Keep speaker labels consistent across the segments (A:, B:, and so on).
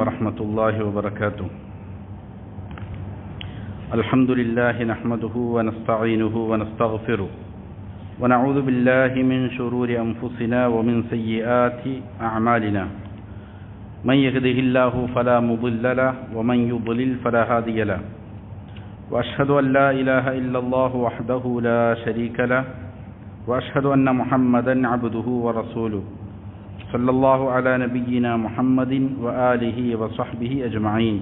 A: ورحمة الله وبركاته. الحمد لله نحمده ونستعينه ونستغفره ونعوذ بالله من شرور أنفسنا ومن سيئات أعمالنا. من يهده الله فلا مضل له ومن يضلل فلا هادي له. وأشهد أن لا إله إلا الله وحده لا شريك له وأشهد أن محمدا عبده ورسوله صلى الله على نبينا محمد وآله وصحبه أجمعين.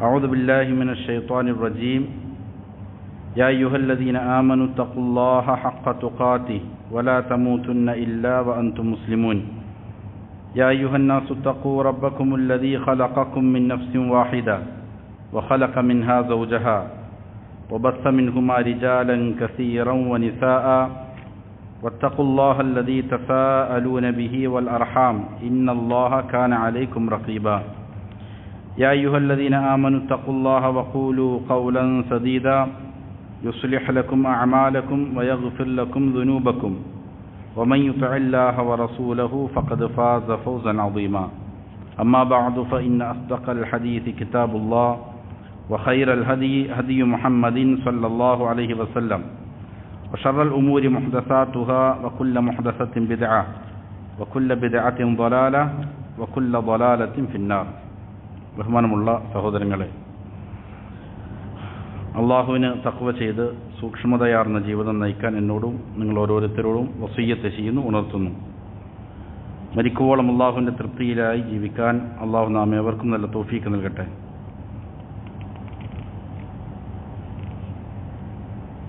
A: أعوذ بالله من الشيطان الرجيم. يا أيها الذين آمنوا اتقوا الله حق تقاته ولا تموتن إلا وأنتم مسلمون. يا أيها الناس اتقوا ربكم الذي خلقكم من نفس واحدة وخلق منها زوجها وبث منهما رجالا كثيرا ونساء واتقوا الله الذي تساءلون به والأرحام إن الله كان عليكم رقيبا. يا أيها الذين آمنوا اتقوا الله وقولوا قولا سديدا يصلح لكم أعمالكم ويغفر لكم ذنوبكم ومن يطع الله ورسوله فقد فاز فوزا عظيما. أما بعد فإن أصدق الحديث كتاب الله وخير الهدي هدي محمد صلى الله عليه وسلم وشر الأمور محدثاتها وكل محدثة بدعة وكل بدعة ضلالة وكل ضلالة في النار. ബഹുമാനമുള്ള സഹോദരങ്ങളെ, അള്ളാഹുവിന് തഖ്വ ചെയ്ത് സൂക്ഷ്മതയാർന്ന ജീവിതം നയിക്കാൻ എന്നോടും നിങ്ങൾ ഓരോരുത്തരോടും വസിയ്യത്ത് ചെയ്യുന്നു, ഉണർത്തുന്നു. മരിക്കുവോളം അള്ളാഹുവിൻ്റെ തൃപ്തിയിലായി ജീവിക്കാൻ അള്ളാഹു നാം ഏവർക്കും നല്ല തൗഫീക്ക് നൽകട്ടെ.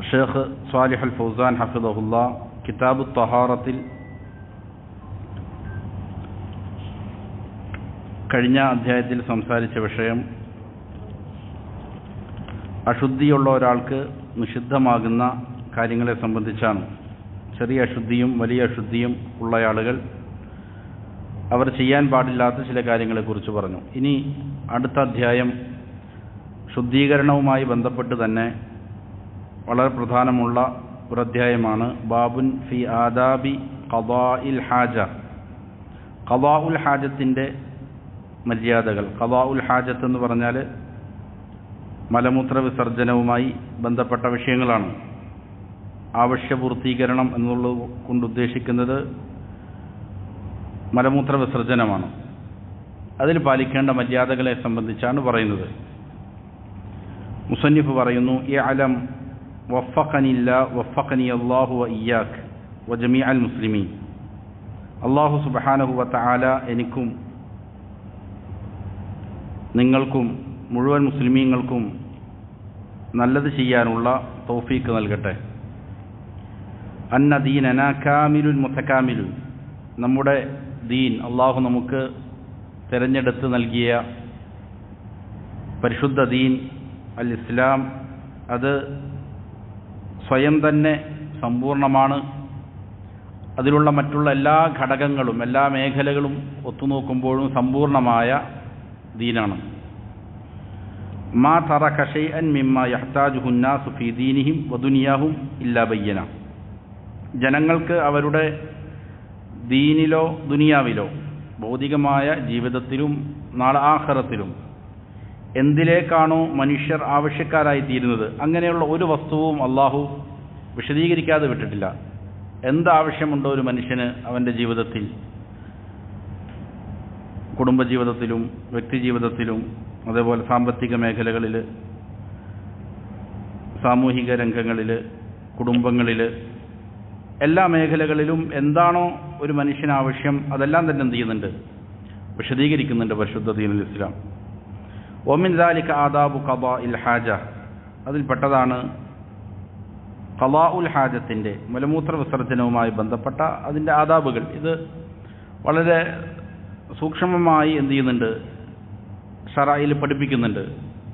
A: ഷേഖ് സ്വാലിഹ് അൽ ഫൗസാൻ ഹഫിദഹുല്ലാ കിതാബു തഹാറത്തിൽ കഴിഞ്ഞ അധ്യായത്തിൽ സംസാരിച്ച വിഷയം അശുദ്ധിയുള്ള ഒരാൾക്ക് നിഷിദ്ധമാകുന്ന കാര്യങ്ങളെ സംബന്ധിച്ചാണ്. ചെറിയ അശുദ്ധിയും വലിയ അശുദ്ധിയും ഉള്ള ആളുകൾ അവർ ചെയ്യാൻ പാടില്ലാത്ത ചില കാര്യങ്ങളെക്കുറിച്ച് പറഞ്ഞു. ഇനി അടുത്ത അധ്യായം ശുദ്ധീകരണവുമായി ബന്ധപ്പെട്ട് തന്നെ വളരെ പ്രധാനമുള്ള ഒരു അധ്യായമാണ്. ബാബുൻ ഫി ആദാബി ഖദാഇൽ ഹാജ. ഖദാഉൽ ഹാജത്തിൻ്റെ മര്യാദകൾ. ഖദാഉൽ ഹാജത്ത് എന്ന് പറഞ്ഞാൽ മലമൂത്ര വിസർജനവുമായി ബന്ധപ്പെട്ട വിഷയങ്ങളാണ്. ആവശ്യപൂർത്തീകരണം എന്നുള്ളത് കൊണ്ട് ഉദ്ദേശിക്കുന്നത് മലമൂത്ര വിസർജനമാണ്. അതിൽ പാലിക്കേണ്ട മര്യാദകളെ സംബന്ധിച്ചാണ് പറയുന്നത്. മുസന്നിഫ് പറയുന്നു, ഇഅലം വഫഖനി അല്ലാഹു വ ഇയ്യാക് വ ജമീഅൽ മുസ്ലിമീൻ. അല്ലാഹു സുബ്ഹാനഹു വ തആല എനിക്കും നിങ്ങൾക്കും മുഴുവൻ മുസ്ലിമീങ്ങൾക്കും നല്ലത് ചെയ്യാനുള്ള തൗഫീക്ക് നൽകട്ടെ. അന്ന ദീനന കാമിലുൽ മുതകാമിലുൻ. നമ്മുടെ ദീൻ, അള്ളാഹു നമുക്ക് തിരഞ്ഞെടുത്ത് നൽകിയ പരിശുദ്ധ ദീൻ അൽ ഇസ്ലാം, അത് സ്വയം തന്നെ സമ്പൂർണ്ണമാണ്. അതിലുള്ള മറ്റുള്ള എല്ലാ ഘടകങ്ങളും എല്ലാ മേഖലകളും ഒത്തുനോക്കുമ്പോഴും സമ്പൂർണ്ണമായ ദീനാണ്. മാ തറക ശൈഅൻ മിമ്മാ യഹ്താജുഹു അന്നാസു ഫീ ദീനിഹിം വദുനിയാഹും ഇല്ലാ ബയ്യന. ജനങ്ങൾക്ക് അവരുടെ ദീനിലോ ദുനിയാവിലോ ഭൗതികമായ ജീവിതത്തിലും നാളെ ആഖിറത്തിലും എന്തിലേക്കാണോ മനുഷ്യർ ആവശ്യക്കാരായിത്തീരുന്നത് അങ്ങനെയുള്ള ഒരു വസ്തുവും അള്ളാഹു വിശദീകരിക്കാതെ വിട്ടിട്ടില്ല. എന്താവശ്യമുണ്ടോ ഒരു മനുഷ്യന് അവൻ്റെ ജീവിതത്തിൽ, കുടുംബജീവിതത്തിലും വ്യക്തിജീവിതത്തിലും അതേപോലെ സാമ്പത്തിക മേഖലകളിൽ, സാമൂഹിക രംഗങ്ങളിൽ, കുടുംബങ്ങളിൽ, എല്ലാ മേഖലകളിലും എന്താണോ ഒരു മനുഷ്യന് ആവശ്യം അതെല്ലാം തന്നെ എന്ത് ചെയ്യുന്നുണ്ട്, വിശദീകരിക്കുന്നുണ്ട് പരിശുദ്ധ ദീനുൽ ഇസ്ലാം. വമിൻ ദാലിക ആദാബു ഖദാഇൽ ഹാജ. അതിൽപ്പെട്ടതാണ് ഖദാഉൽ ഹാജത്തിൻ്റെ മലമൂത്ര വിസർജനവുമായി ബന്ധപ്പെട്ട അതിൻ്റെ ആദാബുകൾ. ഇത് വളരെ സൂക്ഷ്മമായി എന്ത് ചെയ്യുന്നുണ്ട്, ശറഅയിൽ പഠിപ്പിക്കുന്നുണ്ട്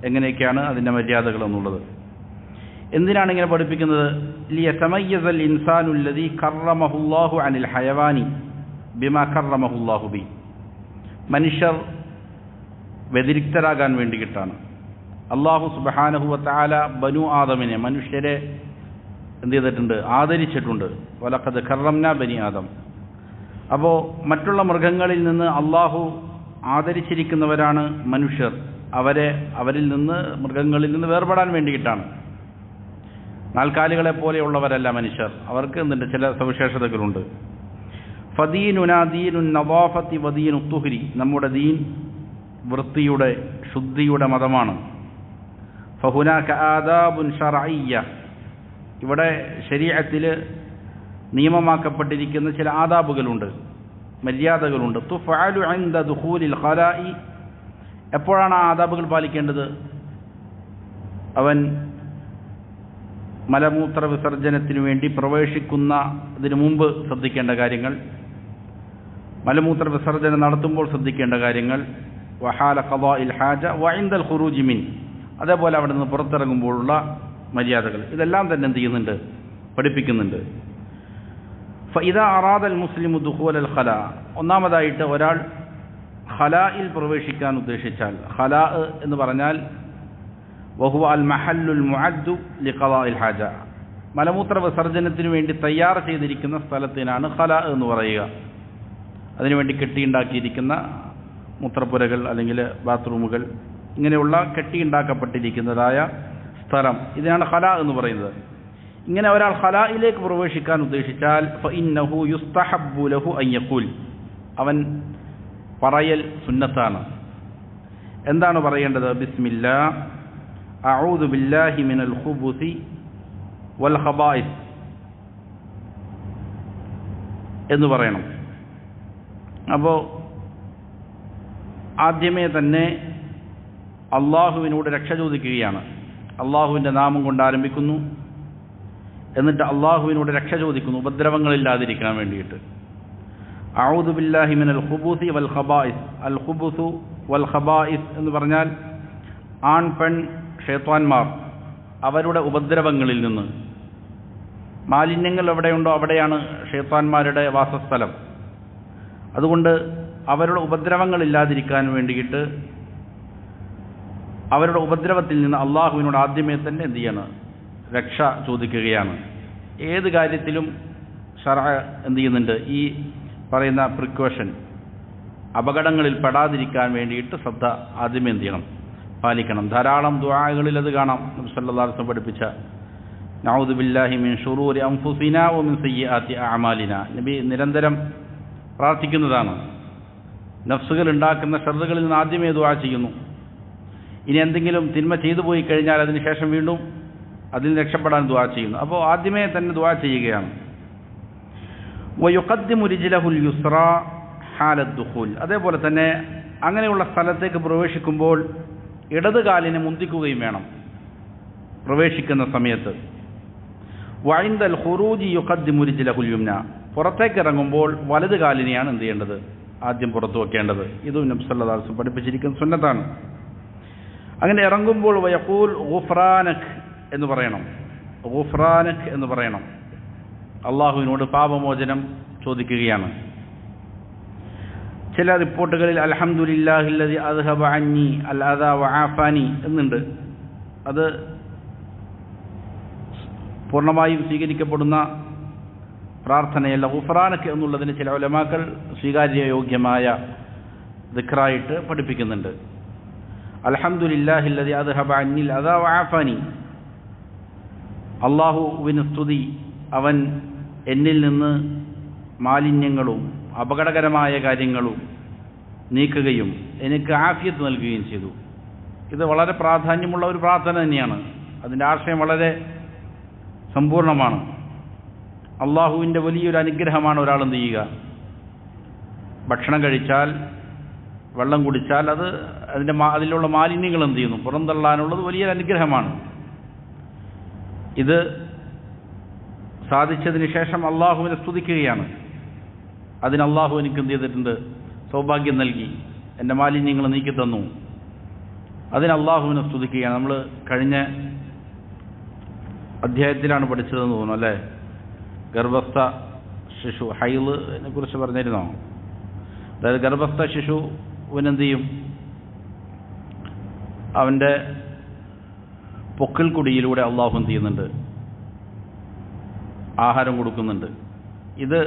A: എങ്ങനെയൊക്കെയാണ് അതിൻ്റെ മര്യാദകൾ എന്നുള്ളത്. എന്തിനാണ് ഇങ്ങനെ പഠിപ്പിക്കുന്നത്? ലിയതമയ്യസൽ ഇൻസാനു അല്ലദീ കറമഹുല്ലാഹു അനിൽ ഹയവാനി ബിമാ കറമഹുല്ലാഹു ബി. മനുഷ്യർ വ്യതിരിക്തരാകാൻ വേണ്ടിയിട്ടാണ് അല്ലാഹു സുബ്ഹാനഹു വ തആല ബനു ആദമിനെ, മനുഷ്യരെ എന്ത് ചെയ്തിട്ടുണ്ട്, ആദരിച്ചിട്ടുണ്ട്. വലഖദ് കറംനാ ബനി ആദം. അപ്പോൾ മറ്റുള്ള മൃഗങ്ങളിൽ നിന്ന് അള്ളാഹു ആദരിച്ചിരിക്കുന്നവരാണ് മനുഷ്യർ. അവരിൽ നിന്ന്, മൃഗങ്ങളിൽ നിന്ന് വേർപെടാൻ വേണ്ടിയിട്ടാണ്. നാൽക്കാലികളെ പോലെയുള്ളവരല്ല മനുഷ്യർ. അവർക്ക് എന്തുണ്ട്? ചില സവിശേഷതകളുണ്ട്. ഫദീനുനാ ദീനുൻ നവാഫത്തി വദീനു തുഹ്രി, നമ്മുടെ ദീൻ വൃത്തിയുടെ, ശുദ്ധിയുടെ മതമാണ്. ഫഹുനാക ആദാബുൻ ശർഇയ്യ, ഇവിടെ ശരീഅത്തിൽ നിയമമാക്കപ്പെട്ടിരിക്കുന്ന ചില ആദാബുകളുണ്ട്, മര്യാദകളുണ്ട്. തുഫഅലു ഇൻദ ദുഖൂലിൽ ഖലാഇ, എപ്പോഴാണ് ആ ആദാബുകൾ പാലിക്കേണ്ടത്? അവൻ മലമൂത്ര വിസർജനത്തിനു വേണ്ടി പ്രവേശിക്കുന്നതിന് മുമ്പ് ശ്രദ്ധിക്കേണ്ട കാര്യങ്ങൾ, മലമൂത്ര വിസർജനം നടത്തുമ്പോൾ ശ്രദ്ധിക്കേണ്ട കാര്യങ്ങൾ, വഹാല ഖദാഇൽ ഹാജ വഇൻദൽ ഖുറൂജി മിൻ, അതേപോലെ അവിടെ നിന്ന് പുറത്തിറങ്ങുമ്പോഴുള്ള മര്യാദകൾ, ഇതെല്ലാം തന്നെ എന്ത് ചെയ്യുന്നുണ്ട്? പഠിപ്പിക്കുന്നുണ്ട്. ഫഇദാ അറാദൽ മുസ്ലിമു ദുഖൂലൽ ഖലാ, ഒന്നാമതായിട്ട് ഒരാൾ ഖലായിൽ പ്രവേശിക്കാൻ ഉദ്ദേശിച്ചാൽ, ഖലാ എന്ന് പറഞ്ഞാൽ വഹുവ അൽ മഹല്ലുൽ മുഅദ്ദു ലിഖദാഇൽ ഹാജ, മലമൂത്ര വിസർജനത്തിനു വേണ്ടി തയ്യാർ ചെയ്തിരിക്കുന്ന സ്ഥലത്തിനാണ് ഖലാ എന്ന് പറയുക. അതിനുവേണ്ടി കെട്ടിയുണ്ടാക്കിയിരിക്കുന്ന മൂത്രപ്പുരകൾ അല്ലെങ്കിൽ ബാത്റൂമുകൾ, ഇങ്ങനെയുള്ള കെട്ടിയുണ്ടാക്കപ്പെട്ടിരിക്കുന്നതായ സ്ഥലം, ഇതിനാണ് ഖലാ എന്ന് പറയുന്നത്. ഇങ്ങനെ ഒരാൾ ഖലായിലേക്ക് പ്രവേശിക്കാൻ ഉദ്ദേശിച്ചാൽ ഫഇന്നഹു യുസ്തഹബ്ബു ലഹു അൻ യഖൂൽ, അവൻ പറയൽ സുന്നത്താണ്. എന്താണ് പറയേണ്ടത്? ബിസ്മില്ലാ അഊദു ബില്ലാഹി മിനൽ ഖുബുസി വൽ ഖബായിസ് എന്ന് പറയണം. അപ്പോൾ ആദ്യമേ തന്നെ അള്ളാഹുവിനോട് രക്ഷ ചോദിക്കുകയാണ്. അള്ളാഹുവിൻ്റെ നാമം കൊണ്ട് ആരംഭിക്കുന്നു, എന്നിട്ട് അള്ളാഹുവിനോട് രക്ഷ ചോദിക്കുന്നു, ഉപദ്രവങ്ങളില്ലാതിരിക്കാൻ വേണ്ടിയിട്ട്. അഊദു ബില്ലാഹി മിനൽ ഖുബൂസി വൽ ഖബായിസ്. അൽ ഖുബൂസു വൽ ഖബായിസ് എന്ന് പറഞ്ഞാൽ ആൺ പെൺ ഷൈത്വാന്മാർ, അവരുടെ ഉപദ്രവങ്ങളിൽ നിന്ന്. മാലിന്യങ്ങൾ എവിടെയുണ്ടോ അവിടെയാണ് ഷൈത്വാന്മാരുടെ വാസസ്ഥലം. അതുകൊണ്ട് അവരുടെ ഉപദ്രവങ്ങളില്ലാതിരിക്കാൻ വേണ്ടിയിട്ട്, അവരുടെ ഉപദ്രവത്തിൽ നിന്ന് അള്ളാഹുവിനോട് ആദ്യമേ തന്നെ എന്ത് ചെയ്യണം? രക്ഷ ചോദിക്കുകയാണ്. ഏത് കാര്യത്തിലും ശർഅ എന്ത് ചെയ്യുന്നുണ്ട്? ഈ പറയുന്ന പ്രിക്കോഷൻ, അപകടങ്ങളിൽ പെടാതിരിക്കാൻ വേണ്ടിയിട്ട് ശ്രദ്ധ ആദ്യമേ എന്ത് ചെയ്യണം? പാലിക്കണം. ധാരാളം ദുആകളിൽ അത് കാണാം. നബി സല്ലല്ലാഹു അലൈഹി വസല്ലം പഠിപ്പിച്ച നഊദു ബില്ലാഹി മിൻ ശുറൂരി അൻഫുസിനാ വമിൻ സയ്യിആതി അഅമാലിനാ, നബി നിരന്തരം പ്രാർത്ഥിക്കുന്നതാണ്. നഫ്സുകൾ ഉണ്ടാക്കുന്ന ഷർറുകളിൽ നിന്ന് ആദ്യമേ ദുആ ചെയ്യുന്നു. ഇനി എന്തെങ്കിലും തിന്മ ചെയ്തു പോയി കഴിഞ്ഞാൽ അതിന് ശേഷം വീണ്ടും അതിൽ രക്ഷപ്പെടാൻ ദുആ ചെയ്യുന്നു. അപ്പോൾ ആദ്യമേ തന്നെ ദുആ ചെയ്യുകയാണ്. വയുഖദ്ദിമു റിജ്ലഹുൽ യുസ്റാ ഹാലദ് ദുഖൂൽ, അതേപോലെ തന്നെ അങ്ങനെയുള്ള സ്ഥലത്തേക്ക് പ്രവേശിക്കുമ്പോൾ ഇടത് കാലിനെ മുന്തിക്കുകയും വേണം പ്രവേശിക്കുന്ന സമയത്ത്. വഇൻദൽ ഖുറൂജി യുഖദ്ദിമു റിജ്ലഹുൽ യുംന, പുറത്തേക്ക് ഇറങ്ങുമ്പോൾ വലത് കാലിനെയാണ് എന്ത് ചെയ്യേണ്ടത്? ആദ്യം പുറത്തു വെക്കേണ്ടത്. ഇതും നബി സല്ലല്ലാഹു അലൈഹി വസല്ലം പഠിപ്പിച്ചിരിക്കുന്ന സുന്നത്താണ്. അങ്ങനെ ഇറങ്ങുമ്പോൾ വയഖൂൽ ഗുഫ്രാനക് എന്ന് പറയണം. ഗുഫ്രാനക് എന്ന് പറയണം. അള്ളാഹുവിനോട് പാപമോചനം ചോദിക്കുകയാണ്. ചില റിപ്പോർട്ടുകളിൽ അൽഹംദുലില്ലാഹില്ലദി അദ്ഹബ അന്നി അൽ അദാ വആഫാനി എന്നുണ്ട്. അത് പൂർണ്ണമായും സ്വീകരിക്കപ്പെടുന്ന പ്രാർത്ഥനയല്ല. ഗുഫ്രാനക് എന്നുള്ളതിന് ചില ഉലമാക്കൾ സ്വീകാര്യയോഗ്യമായ ദിക്റായിട്ട് പഠിപ്പിക്കുന്നുണ്ട്. അൽഹംദുലില്ലാഹില്ലദി അദ്ഹബ അന്നി അൽ അദാ വആഫാനി, അള്ളാഹുവിന് സ്തുതി, അവൻ എന്നിൽ നിന്ന് മാലിന്യങ്ങളും അപകടകരമായ കാര്യങ്ങളും നീക്കുകയും എനിക്ക് ആഫിയത്ത് നൽകുകയും ചെയ്തു. ഇത് വളരെ പ്രാധാന്യമുള്ള ഒരു പ്രാർത്ഥന തന്നെയാണ്. അതിൻ്റെ ആശയം വളരെ സമ്പൂർണ്ണമാണ്. അള്ളാഹുവിൻ്റെ വലിയൊരു അനുഗ്രഹമാണ് ഒരാൾ എന്ത് ചെയ്യുക? ഭക്ഷണം കഴിച്ചാൽ, വെള്ളം കുടിച്ചാൽ അതിലുള്ള മാലിന്യങ്ങൾ എന്ത് ചെയ്യുന്നു? പുറന്തള്ളാനുള്ളത് വലിയൊരു അനുഗ്രഹമാണ്. ഇത് സാധിച്ചതിന് ശേഷം അള്ളാഹുവിനെ സ്തുതിക്കുകയാണ്. അതിന് അള്ളാഹു എനിക്ക് എന്ത് ചെയ്തിട്ടുണ്ട്? സൗഭാഗ്യം നൽകി, എൻ്റെ മാലിന്യങ്ങൾ നീക്കി തന്നു. അതിന് അള്ളാഹുവിനെ സ്തുതിക്കുകയാണ്. നമ്മൾ കഴിഞ്ഞ അധ്യായത്തിലാണ് പഠിച്ചതെന്ന് തോന്നുന്നു അല്ലേ? ഗർഭസ്ഥ ശിശു ഹൈളിനെ കുറിച്ച് പറഞ്ഞിരുന്നോ? അതായത് ഗർഭസ്ഥ ശിശുവിനെന്ത് ചെയ്യും? അവൻ്റെ പൊക്കിൾ കുടിയിലൂടെ അള്ളാഹു എന്ത് ചെയ്യുന്നുണ്ട്? ആഹാരം കൊടുക്കുന്നുണ്ട്. ഇത്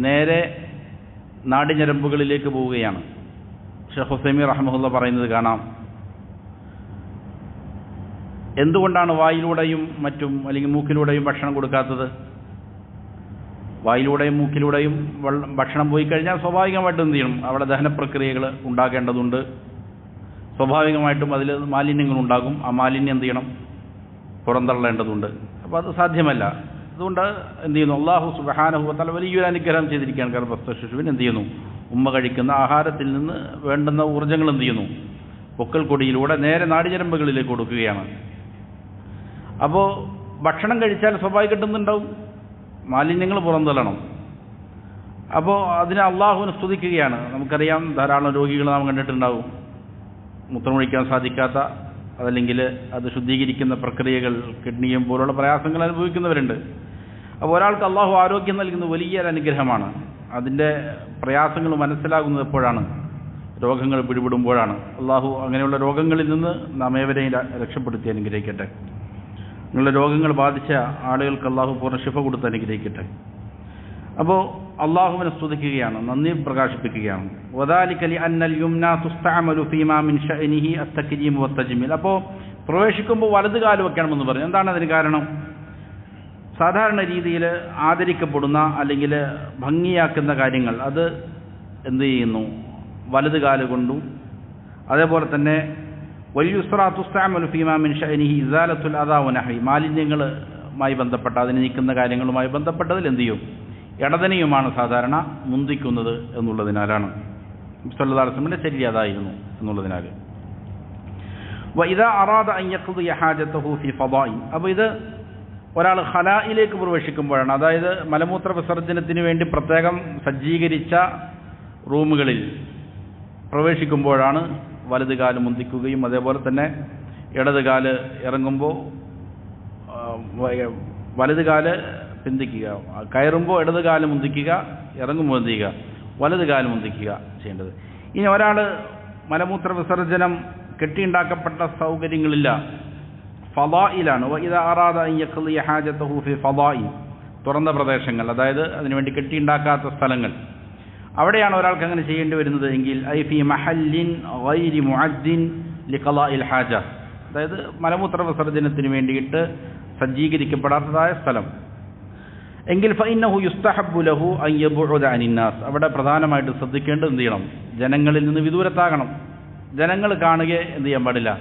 A: നേരെ നാടിഞരമ്പുകളിലേക്ക് പോവുകയാണ്. ഷെയ്ഖ് ഉസൈമീൻ റഹ്മഹുല്ലാഹ് പറയുന്നത് കാണാം, എന്തുകൊണ്ടാണ് വായിലൂടെയും മറ്റും അല്ലെങ്കിൽ മൂക്കിലൂടെയും ഭക്ഷണം കൊടുക്കാത്തത്? വായിലൂടെയും മൂക്കിലൂടെയും ഭക്ഷണം പോയി കഴിഞ്ഞാൽ സ്വാഭാവികമായിട്ടും എന്ത് ചെയ്യണം? അവിടെ ദഹനപ്രക്രിയകൾ ഉണ്ടാകേണ്ടതുണ്ട്. സ്വാഭാവികമായിട്ടും അതിൽ മാലിന്യങ്ങളുണ്ടാകും. ആ മാലിന്യം എന്ത് ചെയ്യണം? പുറന്തള്ളേണ്ടതുണ്ട്. അപ്പോൾ അത് സാധ്യമല്ല. അതുകൊണ്ട് എന്ത് ചെയ്യുന്നു? അല്ലാഹു സുബ്ഹാനഹു വ തആല വലിയൊരു അനുഗ്രഹം ചെയ്തിരിക്കുകയാണ് ഗർഭസ്ഥ ശിശുവിന്. എന്ത് ചെയ്യുന്നു? ഉമ്മ കഴിക്കുന്ന ആഹാരത്തിൽ നിന്ന് വേണ്ടുന്ന ഊർജ്ജങ്ങൾ എന്ത് ചെയ്യുന്നു? പൊക്കൽ കൊടിയിലൂടെ നേരെ നാടിഞരമ്പുകളിലേക്ക് കൊടുക്കുകയാണ്. അപ്പോൾ ഭക്ഷണം കഴിച്ചാൽ സ്വാഭാവികം കിട്ടുന്നുണ്ടാവും, മാലിന്യങ്ങൾ പുറന്തള്ളണം. അപ്പോൾ അതിനെ അള്ളാഹുവിനെ സ്തുതിക്കുകയാണ്. നമുക്കറിയാം, ധാരാളം രോഗികൾ നാം കണ്ടിട്ടുണ്ടാവും, മൂത്രമൊഴിക്കാൻ സാധിക്കാത്ത, അതല്ലെങ്കിൽ അത് ശുദ്ധീകരിക്കുന്ന പ്രക്രിയകൾ, കിഡ്നിയും പോലുള്ള പ്രയാസങ്ങൾ അനുഭവിക്കുന്നവരുണ്ട്. അപ്പോൾ ഒരാൾക്ക് അള്ളാഹു ആരോഗ്യം നൽകുന്ന വലിയൊരു അനുഗ്രഹമാണ്. അതിൻ്റെ പ്രയാസങ്ങൾ മനസ്സിലാകുന്നത് എപ്പോഴാണ്? രോഗങ്ങൾ പിടിപെടുമ്പോഴാണ്. അള്ളാഹു അങ്ങനെയുള്ള രോഗങ്ങളിൽ നിന്ന് നാം ഏവരെയും രക്ഷപ്പെടുത്തി അനുഗ്രഹിക്കട്ടെ. നിങ്ങളുടെ രോഗങ്ങൾ ബാധിച്ച ആളുകൾക്ക് അള്ളാഹു പൂർണ്ണ ശിഫ കൊടുത്ത് അനുഗ്രഹിക്കട്ടെ. അപ്പോൾ അള്ളാഹുവിനെ സ്തുതിക്കുകയാണ്, നന്ദി പ്രകാശിപ്പിക്കുകയാണ്. വദാലിക ലിഅന്നൽ യുംനാ തുസ്തഅമലു ഫീമാ മിൻ ശഅനിഹി അത്തക്രീം വത്തജ്മീൽ. അപ്പോൾ പ്രവേശിക്കുമ്പോൾ വലത് കാല് വെക്കണമെന്ന് പറഞ്ഞു. എന്താണ് അതിന് കാരണം? സാധാരണ രീതിയിൽ ആദരിക്കപ്പെടുന്ന അല്ലെങ്കിൽ ഭംഗിയാക്കുന്ന കാര്യങ്ങൾ അത് എന്ത് ചെയ്യുന്നു? വലത് കാല് കൊണ്ടും, അതേപോലെ തന്നെ വൽയുസ്റാ തുസ്തഅമലു ഫീമാ മിൻ ശഅനിഹി ഇസാലത്തുൽ അദാ വനഹി, മാലിന്യങ്ങളുമായി ബന്ധപ്പെട്ട അതിന് നീക്കുന്ന കാര്യങ്ങളുമായി ബന്ധപ്പെട്ടതിൽ എന്ത് ചെയ്യും? ഇടതനെയുമാണ് സാധാരണ മുന്തിക്കുന്നത് എന്നുള്ളതിനാലാണ്. സല്ലല്ലാഹു അലൈഹി വസല്ലമയുടെ ശരീരം അതായിരുന്നു എന്നുള്ളതിനാൽ. വഇദാ അറാദ അൻ യഖ്ദിയ ഹാജതഹു ഫീ ഫദാഇ. അപ്പോൾ ഇത് ഒരാൾ ഖലായിലേക്ക് പ്രവേശിക്കുമ്പോഴാണ്, അതായത് മലമൂത്ര വിസർജനത്തിന് വേണ്ടി പ്രത്യേകം സജ്ജീകരിച്ച റൂമുകളിൽ പ്രവേശിക്കുമ്പോഴാണ് വലത് കാല് മുന്തിക്കുകയും അതേപോലെ തന്നെ ഇടത് കാല് ഇറങ്ങുമ്പോൾ വലത് കാല് പിന്തിക്കുക, കയറുമ്പോൾ ഇടത് കാല് മുന്തിക്കുക, ഇറങ്ങുമ്പോൾ എന്ത് ചെയ്യുക? വലത് കാല് മുന്തിക്കുക ചെയ്യേണ്ടത്. ഇനി ഒരാൾ മലമൂത്ര വിസർജനം കെട്ടിയുണ്ടാക്കപ്പെട്ട സൗകര്യങ്ങളില്ല, ഫദായിലാണ്. വഇദാ അറാദ അൻ യഖ്ദിയ ഹാജതഹു ഫി ഫദാഇ, തുറന്ന പ്രദേശങ്ങൾ, അതായത് അതിനുവേണ്ടി കെട്ടിയുണ്ടാക്കാത്ത സ്ഥലങ്ങൾ, അവിടെയാണ് ഒരാൾക്ക് അങ്ങനെ ചെയ്യേണ്ടി വരുന്നത് എങ്കിൽ ഐ ഫി മഹല്ലിൻ ഗൈരി മുഅദ്ദിൻ ലിഖളാഇൽ ഹാജ, അതായത് മലമൂത്ര വിസർജനത്തിന് വേണ്ടിയിട്ട് സജ്ജീകരിക്കപ്പെടാത്തതായ സ്ഥലം എങ്കിൽ ഫഇന്നഹു യുസ്തഹബ്ബു ലഹു അൻ യബ്ഉദ അനിന്നാസ്. അവിടെ പ്രധാനമായിട്ട് ശ്രദ്ധിക്കേണ്ടത് എന്ത് ചെയ്യണം? ജനങ്ങളിൽ നിന്ന് വിദൂരത്താകണം. ജനങ്ങൾ കാണുകയെ എന്ത് ചെയ്യാൻ പാടില്ല?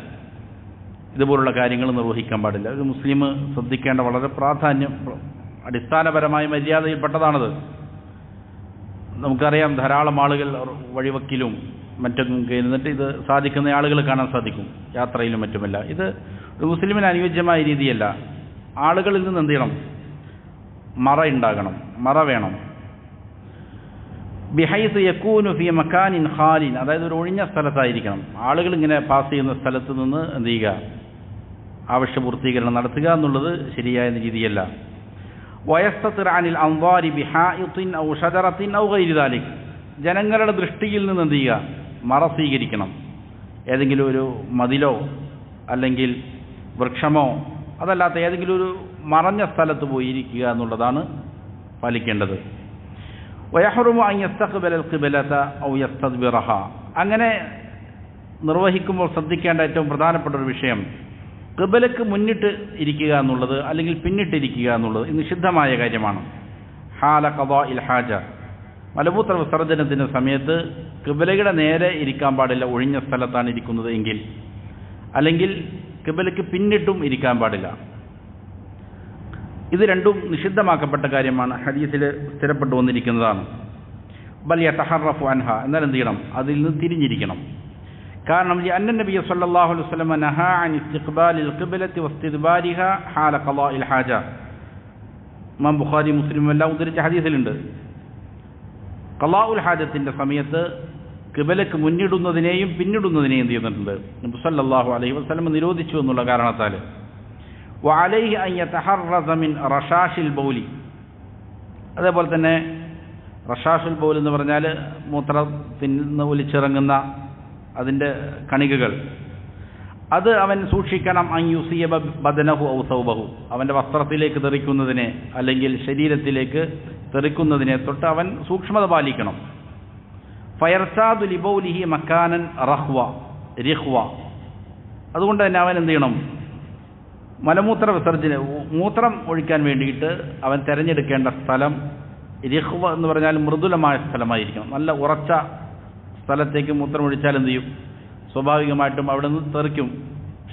A: ഇതുപോലുള്ള കാര്യങ്ങൾ നിർവഹിക്കാൻ പാടില്ല. ഒരു മുസ്ലിം ശ്രദ്ധിക്കേണ്ട വളരെ പ്രാധാന്യം, അടിസ്ഥാനപരമായ മര്യാദയിൽപ്പെട്ടതാണത്. നമുക്കറിയാം, ധാരാളം ആളുകൾ വഴിവക്കിലും മറ്റും ഇരുന്നിട്ട് ഇത് സാധിക്കുന്ന ആളുകൾ കാണാൻ സാധിക്കും, യാത്രയിലും മറ്റുമല്ല. ഇത് ഒരു മുസ്ലിമിന് അനുയോജ്യമായ രീതിയല്ല. ആളുകളിൽ നിന്ന് എന്ത് ചെയ്യണം? മറ ഉണ്ടാകണം, മറ വേണം. ബിഹൈസ് യകൂനു ഫി മക്കാനിൻ ഖാലിൻ, അതായത് ഒരു ഒഴിഞ്ഞ സ്ഥലത്തായിരിക്കണം. ആളുകൾ ഇങ്ങനെ പാസ് ചെയ്യുന്ന സ്ഥലത്ത് നിന്ന് എന്ത് ചെയ്യുക? ആവശ്യപൂർത്തീകരണം നടത്തുക എന്നുള്ളത് ശരിയായ രീതിയല്ല. വയസ്തതിർ അനിൽ അൻവാരി ബിഹായിത്തിൻ ഔ ഷജറത്തിൻ ഔ ഗൈരി ദാലിക്, ജനങ്ങളുടെ ദൃഷ്ടിയിൽ നിന്ന് എന്ത് ചെയ്യുക? മറ സ്വീകരിക്കണം. ഏതെങ്കിലും ഒരു മതിലോ അല്ലെങ്കിൽ വൃക്ഷമോ അതല്ലാത്ത ഏതെങ്കിലും ഒരു മറഞ്ഞ സ്ഥലത്ത് പോയിരിക്കുക എന്നുള്ളതാണ് പാലിക്കേണ്ടത്. വയഹ്റുമു അൻ യസ്തഖ്ബിലൽ ഖിബ്ലത ഔ യസ്തദ്ബിറഹ, അങ്ങനെ നിർവഹിക്കുമ്പോൾ ശ്രദ്ധിക്കേണ്ട ഏറ്റവും പ്രധാനപ്പെട്ട ഒരു വിഷയം ഖിബ്ലക്ക് മുന്നിട്ട് ഇരിക്കുക എന്നുള്ളത് അല്ലെങ്കിൽ പിന്നിട്ടിരിക്കുക എന്നുള്ളത് നിഷിദ്ധമായ കാര്യമാണ്. ഹാല ഖദാഇൽ ഹാജ, മലമൂത്ര വിസർജനത്തിൻ്റെ സമയത്ത് ഖിബ്ലയുടെ നേരെ ഇരിക്കാൻ പാടില്ല, ഒഴിഞ്ഞ സ്ഥലത്താണ് ഇരിക്കുന്നത് എങ്കിൽ. അല്ലെങ്കിൽ ഖിബ്ലക്ക് പിന്നിട്ടും ഇരിക്കാൻ പാടില്ല. ഇത് രണ്ടും നിഷിദ്ധമാക്കപ്പെട്ട കാര്യമാണ്, ഹദീസിൽ സ്ഥിരപ്പെട്ടു വന്നിരിക്കുന്നതാണ്. ബൽ യതഹറഫു അൻഹ, എന്നാൽ എന്ത് ചെയ്യണം? അതിൽ നിന്ന് തിരിഞ്ഞിരിക്കണം. കാരണം അന്ന നബി സല്ലല്ലാഹു അലൈഹി വസല്ലം നഹാ അൻ ഇസ്തിഖ്ബാലിൽ ഖിബ്ലത്തി വസ്തിദ്ബാരിഹ ഹാല ഖളാഇൽ ഹാജ. ഇമാം ബുഖാരി മുസ്ലിം എല്ലാം ഉദ്ധരിച്ച ഹദീസിലുണ്ട്, ഖളാഉൽ ഹാജത്തിന്റെ സമയത്ത് ഖിബ്ലക്ക് മുന്നിടുന്നതിനെയും പിന്നിടുന്നതിനെയും എന്ത് ചെയ്യുന്നുണ്ട്? നബി സല്ലല്ലാഹു അലൈഹി വസല്ലം നിരോധിച്ചു എന്നുള്ള കാരണത്താൽ. വഅലൈഹി അൻ യതഹറസ മിൻ റഷാഷിൽ ബൗലി, അതേപോലെ തന്നെ റഷാഷുൽ ബൗൽ എന്ന് പറഞ്ഞാൽ മൂത്രത്തിൽ നിന്ന് ഒലിച്ചിറങ്ങുന്ന അതിൻ്റെ കണികകൾ, അത് അവൻ സൂക്ഷിക്കണം. അൻ യുസിയബ ബദനഹു ഔ സൗബഹു, അവൻ്റെ വസ്ത്രത്തിലേക്ക് തെറിക്കുന്നതിനെ അല്ലെങ്കിൽ ശരീരത്തിലേക്ക് തെറിക്കുന്നതിനെ തൊട്ട് അവൻ സൂക്ഷ്മത പാലിക്കണം. ഫയർസാദു ലിബൗലിഹി മക്കാനൻ റിഹ്വ. അതുകൊണ്ട് തന്നെ അവൻ എന്ത് ചെയ്യണം? മൂത്രം ഒഴിക്കാൻ വേണ്ടിയിട്ട് അവൻ തിരഞ്ഞെടുക്കേണ്ട സ്ഥലം റിഹ്വ എന്ന് പറഞ്ഞാൽ മൃദുലമായ സ്ഥലമായിരിക്കണം. നല്ല ഉറച്ച സ്ഥലത്തേക്ക് മൂത്രം ഒഴിച്ചാൽ എന്ത് ചെയ്യും? സ്വാഭാവികമായിട്ടും അവിടെ നിന്ന് തെറിക്കും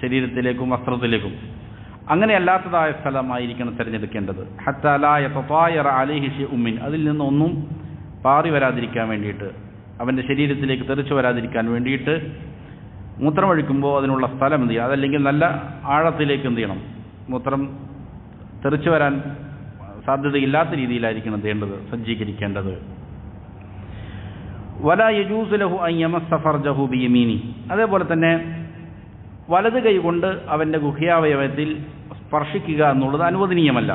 A: ശരീരത്തിലേക്കും വസ്ത്രത്തിലേക്കും. അങ്ങനെയല്ലാത്തതായ സ്ഥലമായിരിക്കണം തിരഞ്ഞെടുക്കേണ്ടത്. ഹത്താ ലാ യതതായറ അലൈഹി ശൈഉൻ മിൻ, അതിൽ നിന്നൊന്നും പാറി വരാതിരിക്കാൻ വേണ്ടിയിട്ട്, അവൻ്റെ ശരീരത്തിലേക്ക് തെറിച്ചു വരാതിരിക്കാൻ വേണ്ടിയിട്ട് മൂത്രമൊഴിക്കുമ്പോൾ അതിനുള്ള സ്ഥലം എന്ത് ചെയ്യുക? അതല്ലെങ്കിൽ നല്ല ആഴത്തിലേക്ക് എന്ത് ചെയ്യണം? മൂത്രം തെറിച്ചു വരാൻ സാധ്യതയില്ലാത്ത രീതിയിലായിരിക്കണം ചെയ്യേണ്ടത്, സജ്ജീകരിക്കേണ്ടത്. വലാ യജൂസു ലഹു അൻ യമസ്സ ഫർജഹു ബിയമീനി, അതേപോലെ തന്നെ വലത് കൈ കൊണ്ട് അവൻ്റെ ഗുഹ്യാവയവത്തിൽ സ്പർശിക്കുക എന്നുള്ളത് അനുവദനീയമല്ല.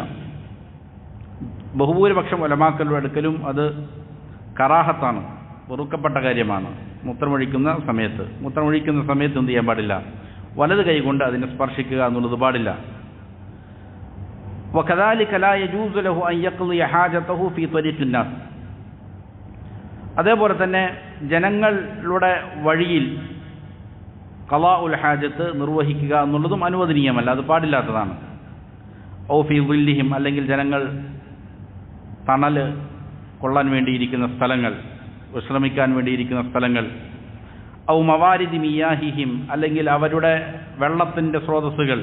A: ബഹുഭൂരിപക്ഷം ഉലമാക്കളുടെ അടുക്കലും അത് കറാഹത്താണ്, വെറുക്കപ്പെട്ട കാര്യമാണ്. മൂത്രമൊഴിക്കുന്ന സമയത്ത് എന്ത് ചെയ്യാൻ പാടില്ല? വലത് കൈ കൊണ്ട് അതിനെ സ്പർശിക്കുക എന്നുള്ളത് പാടില്ല. വകദാലിക ലാ യജൂസു ലഹു അൻ യഖ്ളിയ ഹാജതഹു ഫീ ത്വരീഖിൻ നാസ്, അതേപോലെ തന്നെ ജനങ്ങളുടെ വഴിയിൽ ഖളാഉൽ ഹാജത്ത് നിർവഹിക്കുക എന്നുള്ളതും അനുവദനീയമല്ല, അത് പാടില്ലാത്തതാണ്. ഔ ഫീ ദില്ലിഹിം, അല്ലെങ്കിൽ ജനങ്ങൾ തണൽ കൊള്ളാൻ വേണ്ടിയിരിക്കുന്ന സ്ഥലങ്ങൾ, വിശ്രമിക്കാൻ വേണ്ടിയിരിക്കുന്ന സ്ഥലങ്ങൾ. ഔ മവാരിദി മിയാഹിഹിം, അല്ലെങ്കിൽ അവരുടെ വെള്ളത്തിൻ്റെ സ്രോതസ്സുകൾ,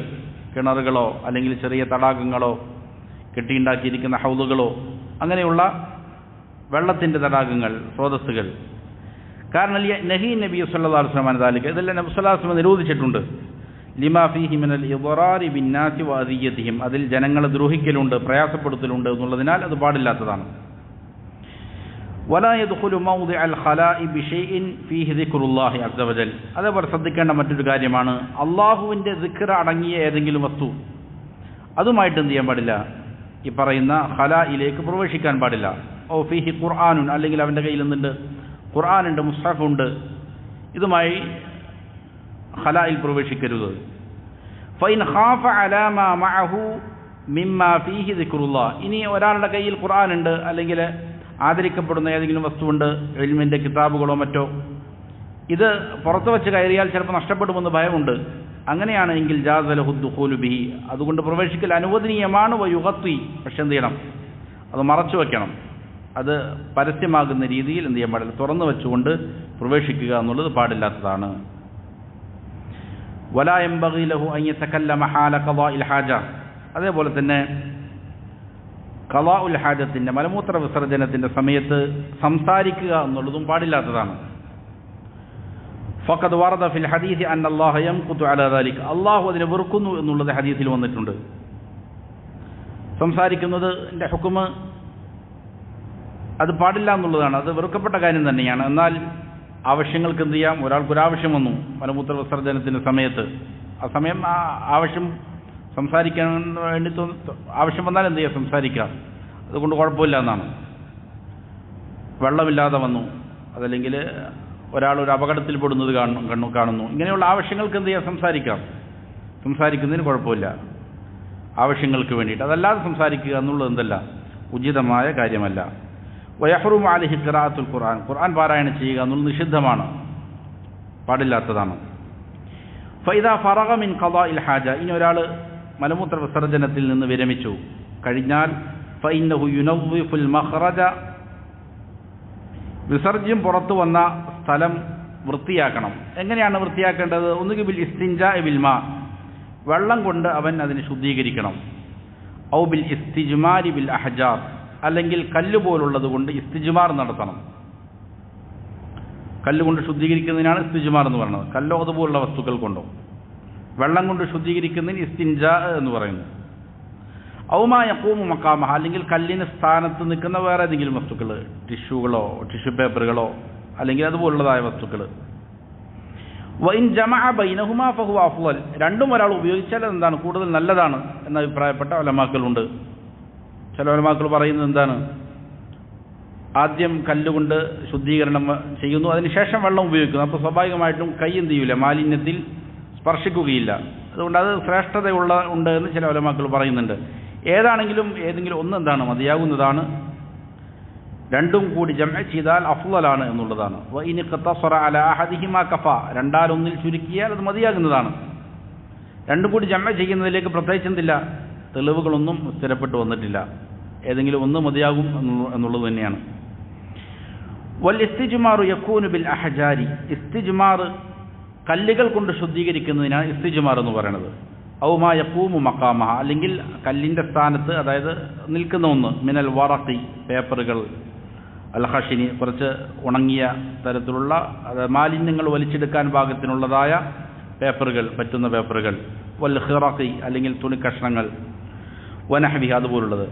A: കിണറുകളോ അല്ലെങ്കിൽ ചെറിയ തടാകങ്ങളോ കെട്ടിയുണ്ടാക്കിയിരിക്കുന്ന ഹൗദുകളോ, അങ്ങനെയുള്ള വെള്ളത്തിൻ്റെ തടാകങ്ങൾ, സ്രോതസ്സുകൾ. കാരണം നഹി നബി സല്ലല്ലാഹു അലൈഹി വസല്ലം ദാലിക, ഇതെല്ലാം നബി സല്ലല്ലാഹു അലൈഹി വസല്ലം നിരോധിച്ചിട്ടുണ്ട്. ലിമാ ഫീഹി മിനൽ ഇദ്റാരി ബിന്നാസി വഅദിയതിഹിം, അതിൽ ജനങ്ങളെ ദ്രോഹിക്കലുണ്ട്, പ്രയാസപ്പെടുത്തലുണ്ട് എന്നുള്ളതിനാൽ അത് പാടില്ലാത്തതാണ്. വലാ യദ്ഖുലു മൗദിഅൽ ഖലാഇ ബിശൈഇൻ ഫീഹി ദിക്റുല്ലാഹി അസ്സ വജൽ, അതേപോലെ ശ്രദ്ധിക്കേണ്ട മറ്റൊരു കാര്യമാണ് അള്ളാഹുവിൻ്റെ ദിക്ർ അടങ്ങിയ ഏതെങ്കിലും വസ്തു, അതുമായിട്ട് എന്ത് ചെയ്യാൻ പാടില്ല? ഈ പറയുന്ന ഖലായിലേക്ക് പ്രവേശിക്കാൻ പാടില്ല. ഓ ഫീഹി ഖുർആനുൻ, അല്ലെങ്കിൽ അവൻ്റെ കയ്യിൽ എന്തുണ്ട്? ഖുർആനുണ്ട്, മുസ്ഹഫുണ്ട്, ഇതുമായി ഖലായിൽ പ്രവേശിക്കരുത്. ഫൈൻ ഖാഫ അലാ മാ മഅഹു മിമ്മാ ഫീഹി ദിക്റുല്ലാഹ്, ഇനി ഒരാളുടെ കയ്യിൽ ഖുർആനുണ്ട്, അല്ലെങ്കിൽ ആദരിക്കപ്പെടുന്ന ഏതെങ്കിലും വസ്തുവുണ്ട്, ഇൽമിൻ്റെ കിതാബുകളോ മറ്റോ, ഇത് പുറത്ത് വെച്ച് കയറിയാൽ ചിലപ്പോൾ നഷ്ടപ്പെടുമെന്ന് ഭയമുണ്ട്. അങ്ങനെയാണ് എങ്കിൽ ജാസ ലഹു ദുഖൂലു ബിഹി, അതുകൊണ്ട് പ്രവേശിക്കൽ അനുവദനീയമാണ്. വയുഗത്തി, പക്ഷെ എന്ത് ചെയ്യണം? അത് മറച്ചു വയ്ക്കണം. അത് പരസ്യമാകുന്ന രീതിയിൽ എന്ത് ചെയ്യാൻ പാടില്ല? തുറന്നു വെച്ചുകൊണ്ട് പ്രവേശിക്കുക എന്നുള്ളത് പാടില്ലാത്തതാണ്. വലാ യംബഗി ലഹു അൻ യതകല്ലമ ഹാല ഖളാഇൽ ഹാജ, അതേപോലെ തന്നെ ഖളാഉൽ ഹാജത്തിൻ്റെ, മലമൂത്ര വിസർജനത്തിൻ്റെ സമയത്ത് സംസാരിക്കുക എന്നുള്ളതും പാടില്ലാത്തതാണ്. ഫഖദ് വറദ ഫിൽ ഹദീസ് അന്നല്ലാഹ യംഖുതു അലാ ദാലിക, അല്ലാഹു അതിനെ വെറുക്കുന്നു എന്നുള്ളത് ഹദീസിൽ വന്നിട്ടുണ്ട്. സംസാരിക്കുന്നതിൻ്റെ ഹുക്മ് അത് പാടില്ല എന്നുള്ളതാണ്, അത് വെറുക്കപ്പെട്ട കാര്യം തന്നെയാണ്. എന്നാൽ ആവശ്യങ്ങൾക്ക് എന്ത് ചെയ്യാം? ഒരാൾക്കൊരാവശ്യം വന്നു മലമൂത്ര വിസർജനത്തിൻ്റെ സമയത്ത്, ആ സമയം ആ ആവശ്യം സംസാരിക്കാൻ വേണ്ടി ആവശ്യം വന്നാൽ എന്ത് ചെയ്യുക? സംസാരിക്കാം, അതുകൊണ്ട് കുഴപ്പമില്ല എന്നാണ്. വെള്ളമില്ലാതെ വന്നു, അതല്ലെങ്കിൽ ഒരാൾ ഒരു അപകടത്തിൽപ്പെടുന്നത് കാണുന്നു, ഇങ്ങനെയുള്ള ആവശ്യങ്ങൾക്ക് എന്ത് ചെയ്യാം? സംസാരിക്കാം, സംസാരിക്കുന്നതിന് കുഴപ്പമില്ല, ആവശ്യങ്ങൾക്ക് വേണ്ടിയിട്ട്. അതല്ലാതെ സംസാരിക്കുക എന്നുള്ളത് എന്തല്ല? ഉചിതമായ കാര്യമല്ല. വയഹ്റുമു അലൈഹി ഖിറാഅത്തുൽ ഖുർആൻ, ഖുർആൻ പാരായണം ചെയ്യുക എന്നുള്ളത് നിഷിദ്ധമാണ്, പാടില്ലാത്തതാണ്. ഫൈദാ ഫറഗ മിൻ ഖളാഇൽ ഹാജ, ഇനി ഒരാൾ മലമൂത്ര വിസർജനത്തിൽ നിന്ന് വിരമിച്ചു കഴിഞ്ഞാൽ ഫഇന്നഹു യുനവ്വിഫുൽ മഖ്റജ, വിസർജ്യം പുറത്തു വന്ന സ്ഥലം വൃത്തിയാക്കണം. എങ്ങനെയാണ് വൃത്തിയാക്കേണ്ടത്? ഒന്നുകിൽ ബിൽ ഇസ്തിൻജാഇ ബിൽ മാ, വെള്ളം കൊണ്ട് അവൻ അതിനെ ശുദ്ധീകരിക്കണം. ഔ ബിൽ ഇസ്തിജ്മാരി ബിൽ അഹ്ജാർ, അല്ലെങ്കിൽ കല്ല് പോലുള്ളത് കൊണ്ട് ഇസ്തിജ്മാർ നടത്തണം. കല്ലുകൊണ്ട് ശുദ്ധീകരിക്കുന്നതിനാണ് ഇസ്തിജ്മാർ എന്ന് പറയുന്നത്. കല്ലോ അതുപോലുള്ള വസ്തുക്കൾ കൊണ്ടോ വെള്ളം കൊണ്ട് ശുദ്ധീകരിക്കുന്നതിന് ഇസ്തിൻജാ എന്ന് പറയുന്നു. ഔമാ യഖൂമു മഖാമഹ, അല്ലെങ്കിൽ കല്ലിന് സ്ഥാനത്ത് നിൽക്കുന്ന വേറെ ഏതെങ്കിലും വസ്തുക്കൾ, ടിഷ്യൂകളോ ടിഷ്യൂ പേപ്പറുകളോ അല്ലെങ്കിൽ അതുപോലുള്ളതായ വസ്തുക്കൾ. വഇൻ ജമഅ ബൈനഹുമാ ഫഹുവ അഫ്ളൽ, രണ്ടും ഒരാൾ ഉപയോഗിച്ചാൽ എന്താണ്? കൂടുതൽ നല്ലതാണ് എന്ന അഭിപ്രായപ്പെട്ട ഉലമാക്കളുണ്ട്. ചില ഉലമാക്കൾ പറയുന്നത് എന്താണ്? ആദ്യം കല്ലുകൊണ്ട് ശുദ്ധീകരണം ചെയ്യുന്നു, അതിനുശേഷം വെള്ളം ഉപയോഗിക്കുന്നു. അപ്പോൾ സ്വാഭാവികമായിട്ടും കൈ എന്ത് ചെയ്യില്ല? മാലിന്യത്തിൽ സ്പർശിക്കുകയില്ല. അതുകൊണ്ട് അത് ഉണ്ട് എന്ന് ചില ഉലമാക്കൾ പറയുന്നുണ്ട്. ഏതാണെങ്കിലും ഏതെങ്കിലും ഒന്ന് എന്താണ്? മതിയാകുന്നതാണ്. രണ്ടും കൂടി ജംഅ ചെയ്താൽ അഫ്ളലാണ് എന്നുള്ളതാണ്. വ ഇൻ ഖതസറ അലാ അഹദിഹിമാ കഫ, രണ്ടാലൊന്നിൽ ചുരുക്കിയാൽ അത് മതിയാകുന്നതാണ്. രണ്ടും കൂടി ജംഅ ചെയ്യുന്നതിലേക്ക് പ്രത്യേകിച്ച് എന്തില്ല, തെളിവുകളൊന്നും സ്ഥിരപ്പെട്ടു വന്നിട്ടില്ല. ഏതെങ്കിലും ഒന്ന് മതിയാകും എന്നുള്ളത് തന്നെയാണ്. വൽ ഇസ്തിജ്മാറു യകൂനു ബിൽ അഹ്ജാരി, ഇസ്തിജ്മാർ കല്ലുകൾ കൊണ്ട് ശുദ്ധീകരിക്കുന്നതിനാണ് ഇസ്തിജ്മാർ എന്ന് പറയുന്നത്. ഔ മാ യഖൂമു മഖാമഹ, അല്ലെങ്കിൽ കല്ലിൻ്റെ സ്ഥാനത്ത്, അതായത് നിൽക്കുന്ന ഒന്ന്, മിനൽ വറഖി, പേപ്പറുകൾ, അൽ ഖശിനി, കുറച്ച് ഉണങ്ങിയ തരത്തിലുള്ള മാലിന്യങ്ങൾ വലിച്ചെടുക്കാൻ പാകത്തിനുള്ളതായ പേപ്പറുകൾ, പറ്റുന്ന പേപ്പറുകൾ, വൽ ഖിറഖി, അല്ലെങ്കിൽ തുണിക്കഷ്ണങ്ങൾ, വനഹ്വി, അതുപോലുള്ളത്.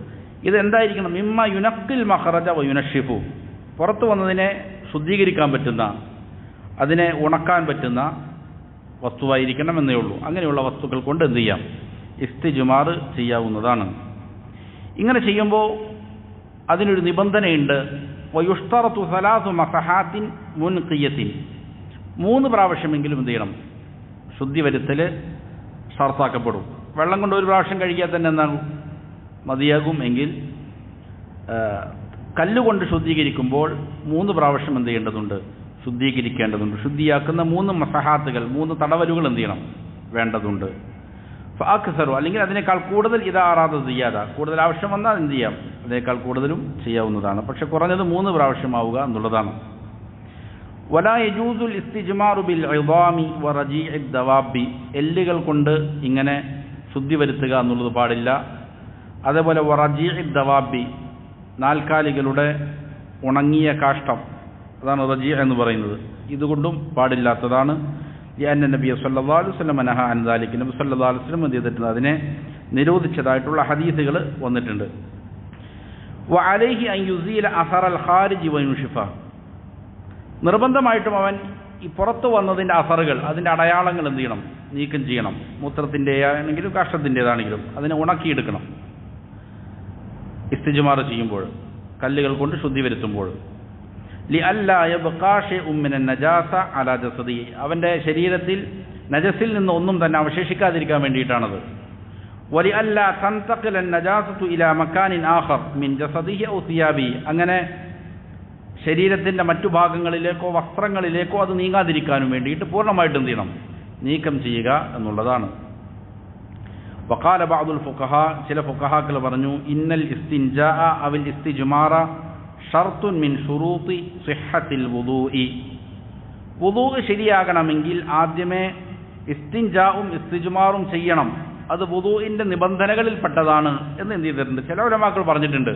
A: ഇതെന്തായിരിക്കണം? മിമ്മ യുനഖിൽ മഖറജ വ യുനഷിഫു, പുറത്തു വന്നതിനെ ശുദ്ധീകരിക്കാൻ പറ്റുന്ന, അതിനെ ഉണക്കാൻ പറ്റുന്ന വസ്തുവായിരിക്കണം എന്നേ ഉള്ളൂ. അങ്ങനെയുള്ള വസ്തുക്കൾ കൊണ്ട് എന്ത് ചെയ്യാം? ഇസ്തിജ്മാർ ചെയ്യാവുന്നതാണ്. ഇങ്ങനെ ചെയ്യുമ്പോൾ അതിനൊരു നിബന്ധനയുണ്ട്. വയുഷ്തറത്തു സലാസു മസഹാത്തിൻ മുൻഖിയത്തിൻ, 3 പ്രാവശ്യമെങ്കിലും എന്ത് ചെയ്യണം? ശുദ്ധി വരുത്തൽ ഷർത്താക്കപ്പെടും. വെള്ളം കൊണ്ട് ഒരു പ്രാവശ്യം കഴുകിയാൽ തന്നെ എന്താണ് മതിയാകും എങ്കിൽ, കല്ലുകൊണ്ട് ശുദ്ധീകരിക്കുമ്പോൾ 3 പ്രാവശ്യം എന്ത് ചെയ്യേണ്ടതുണ്ട്? ശുദ്ധീകരിക്കേണ്ടതുണ്ട്. ശുദ്ധിയാക്കുന്ന 3 മസഹാത്തുകൾ, 3 തടവലുകൾ എന്ത് ചെയ്യണം? വേണ്ടതുണ്ട്. ഫഅക്സറു, അല്ലെങ്കിൽ അതിനേക്കാൾ കൂടുതൽ, ഇദാ അറാദ സിയാദ, കൂടുതൽ ആവശ്യം വന്നാൽ എന്ത് ചെയ്യാം? അതിനേക്കാൾ കൂടുതലും ചെയ്യാവുന്നതാണ്. പക്ഷെ കുറഞ്ഞത് 3 പ്രാവശ്യമാവുക എന്നുള്ളതാണ്. വലാ യജൂസുൽ ഇസ്തിജ്മാറു ബിൽ ഇദാമി വ റജീഇ ദവാബി, എല്ലുകൾ കൊണ്ട് ഇങ്ങനെ ശുദ്ധി വരുത്തുക എന്നുള്ളത് പാടില്ല. അതേപോലെ വ റജീഇ ദവാബി, നാൽക്കാലികളുടെ ഉണങ്ങിയ കാഷ്ടം, അതാണ് റജീ എന്ന് പറയുന്നത്, ഇതുകൊണ്ടും പാടില്ലാത്തതാണ്. ലിഅന്ന നബി സല്ലല്ലാഹു അലൈഹി വസല്ലം നഹ അൻ ദാലിക, നബി സല്ലല്ലാഹു അലൈഹി വസല്ലം എന്ത് ചെയ്തിട്ടുണ്ട്? അതിനെ നിരോധിച്ചതായിട്ടുള്ള ഹദീസുകൾ വന്നിട്ടുണ്ട്. വ അലൈഹി അൻ യുസീല അസറൽ ഖാരിജി വ യുൻഷിഫ, നിർബന്ധമായിട്ടും അവൻ ഈ പുറത്തു വന്നതിൻ്റെ അസറുകൾ, അതിൻ്റെ അടയാളങ്ങൾ എന്ത് ചെയ്യണം? നീക്കം ചെയ്യണം. മൂത്രത്തിൻ്റെയാണെങ്കിലും കാഷ്ടത്തിൻ്റേതാണെങ്കിലും അതിനെ ഉണക്കിയെടുക്കണം. ഇസ്തിജ്മാർ ചെയ്യുമ്പോൾ, കല്ലുകൾ കൊണ്ട് ശുദ്ധി വരുത്തുമ്പോൾ. ലിഅല്ലാ യബ്ഖാ ശൈഉൻ മിനൻ നജാസ അലാ ജസദി, അവൻ്റെ ശരീരത്തിൽ നജസിൽ നിന്ന് ഒന്നും തന്നെ അവശേഷിക്കാതിരിക്കാൻ വേണ്ടിയിട്ടാണത്. വലിഅല്ലാ തൻതഖില നജാസതു ഇലാ മക്കാനിൻ ആഖർ മിൻ ജസദിഹി ഔ സിയാബി, അങ്ങനെ ശരീരത്തിൻ്റെ മറ്റു ഭാഗങ്ങളിലേക്കോ വസ്ത്രങ്ങളിലേക്കോ അത് നീങ്ങാതിരിക്കാനും വേണ്ടിയിട്ട് പൂർണ്ണമായിട്ട് എന്ത് ചെയ്യണം? നീക്കം ചെയ്യുക എന്നുള്ളതാണ്. വഖാല ബഅദുൽ ഫുഖഹ, ചില ഫുഖഹാക്കൾ പറഞ്ഞു, ഇന്നൽ ഇസ്തിൻജാഅ അവൽ ഇസ്തിജ്മാറ ഷർത്തുൻ മിൻ ശുറൂത്തി സിഹ്ഹത്തിൽ വുദൂഇ, വുദൂ ശരിയാകണമെങ്കിൽ ആദ്യമേ ഇസ്തിൻജാഉം ഇസ്തിജ്മാറും ചെയ്യണം. അത് വുദൂഇൻ്റെ നിബന്ധനകളിൽ പെട്ടതാണ് എന്ന് എന്ത് ചെയ്തിട്ടുണ്ട്? ചില ഉലമാക്കൾ പറഞ്ഞിട്ടുണ്ട്.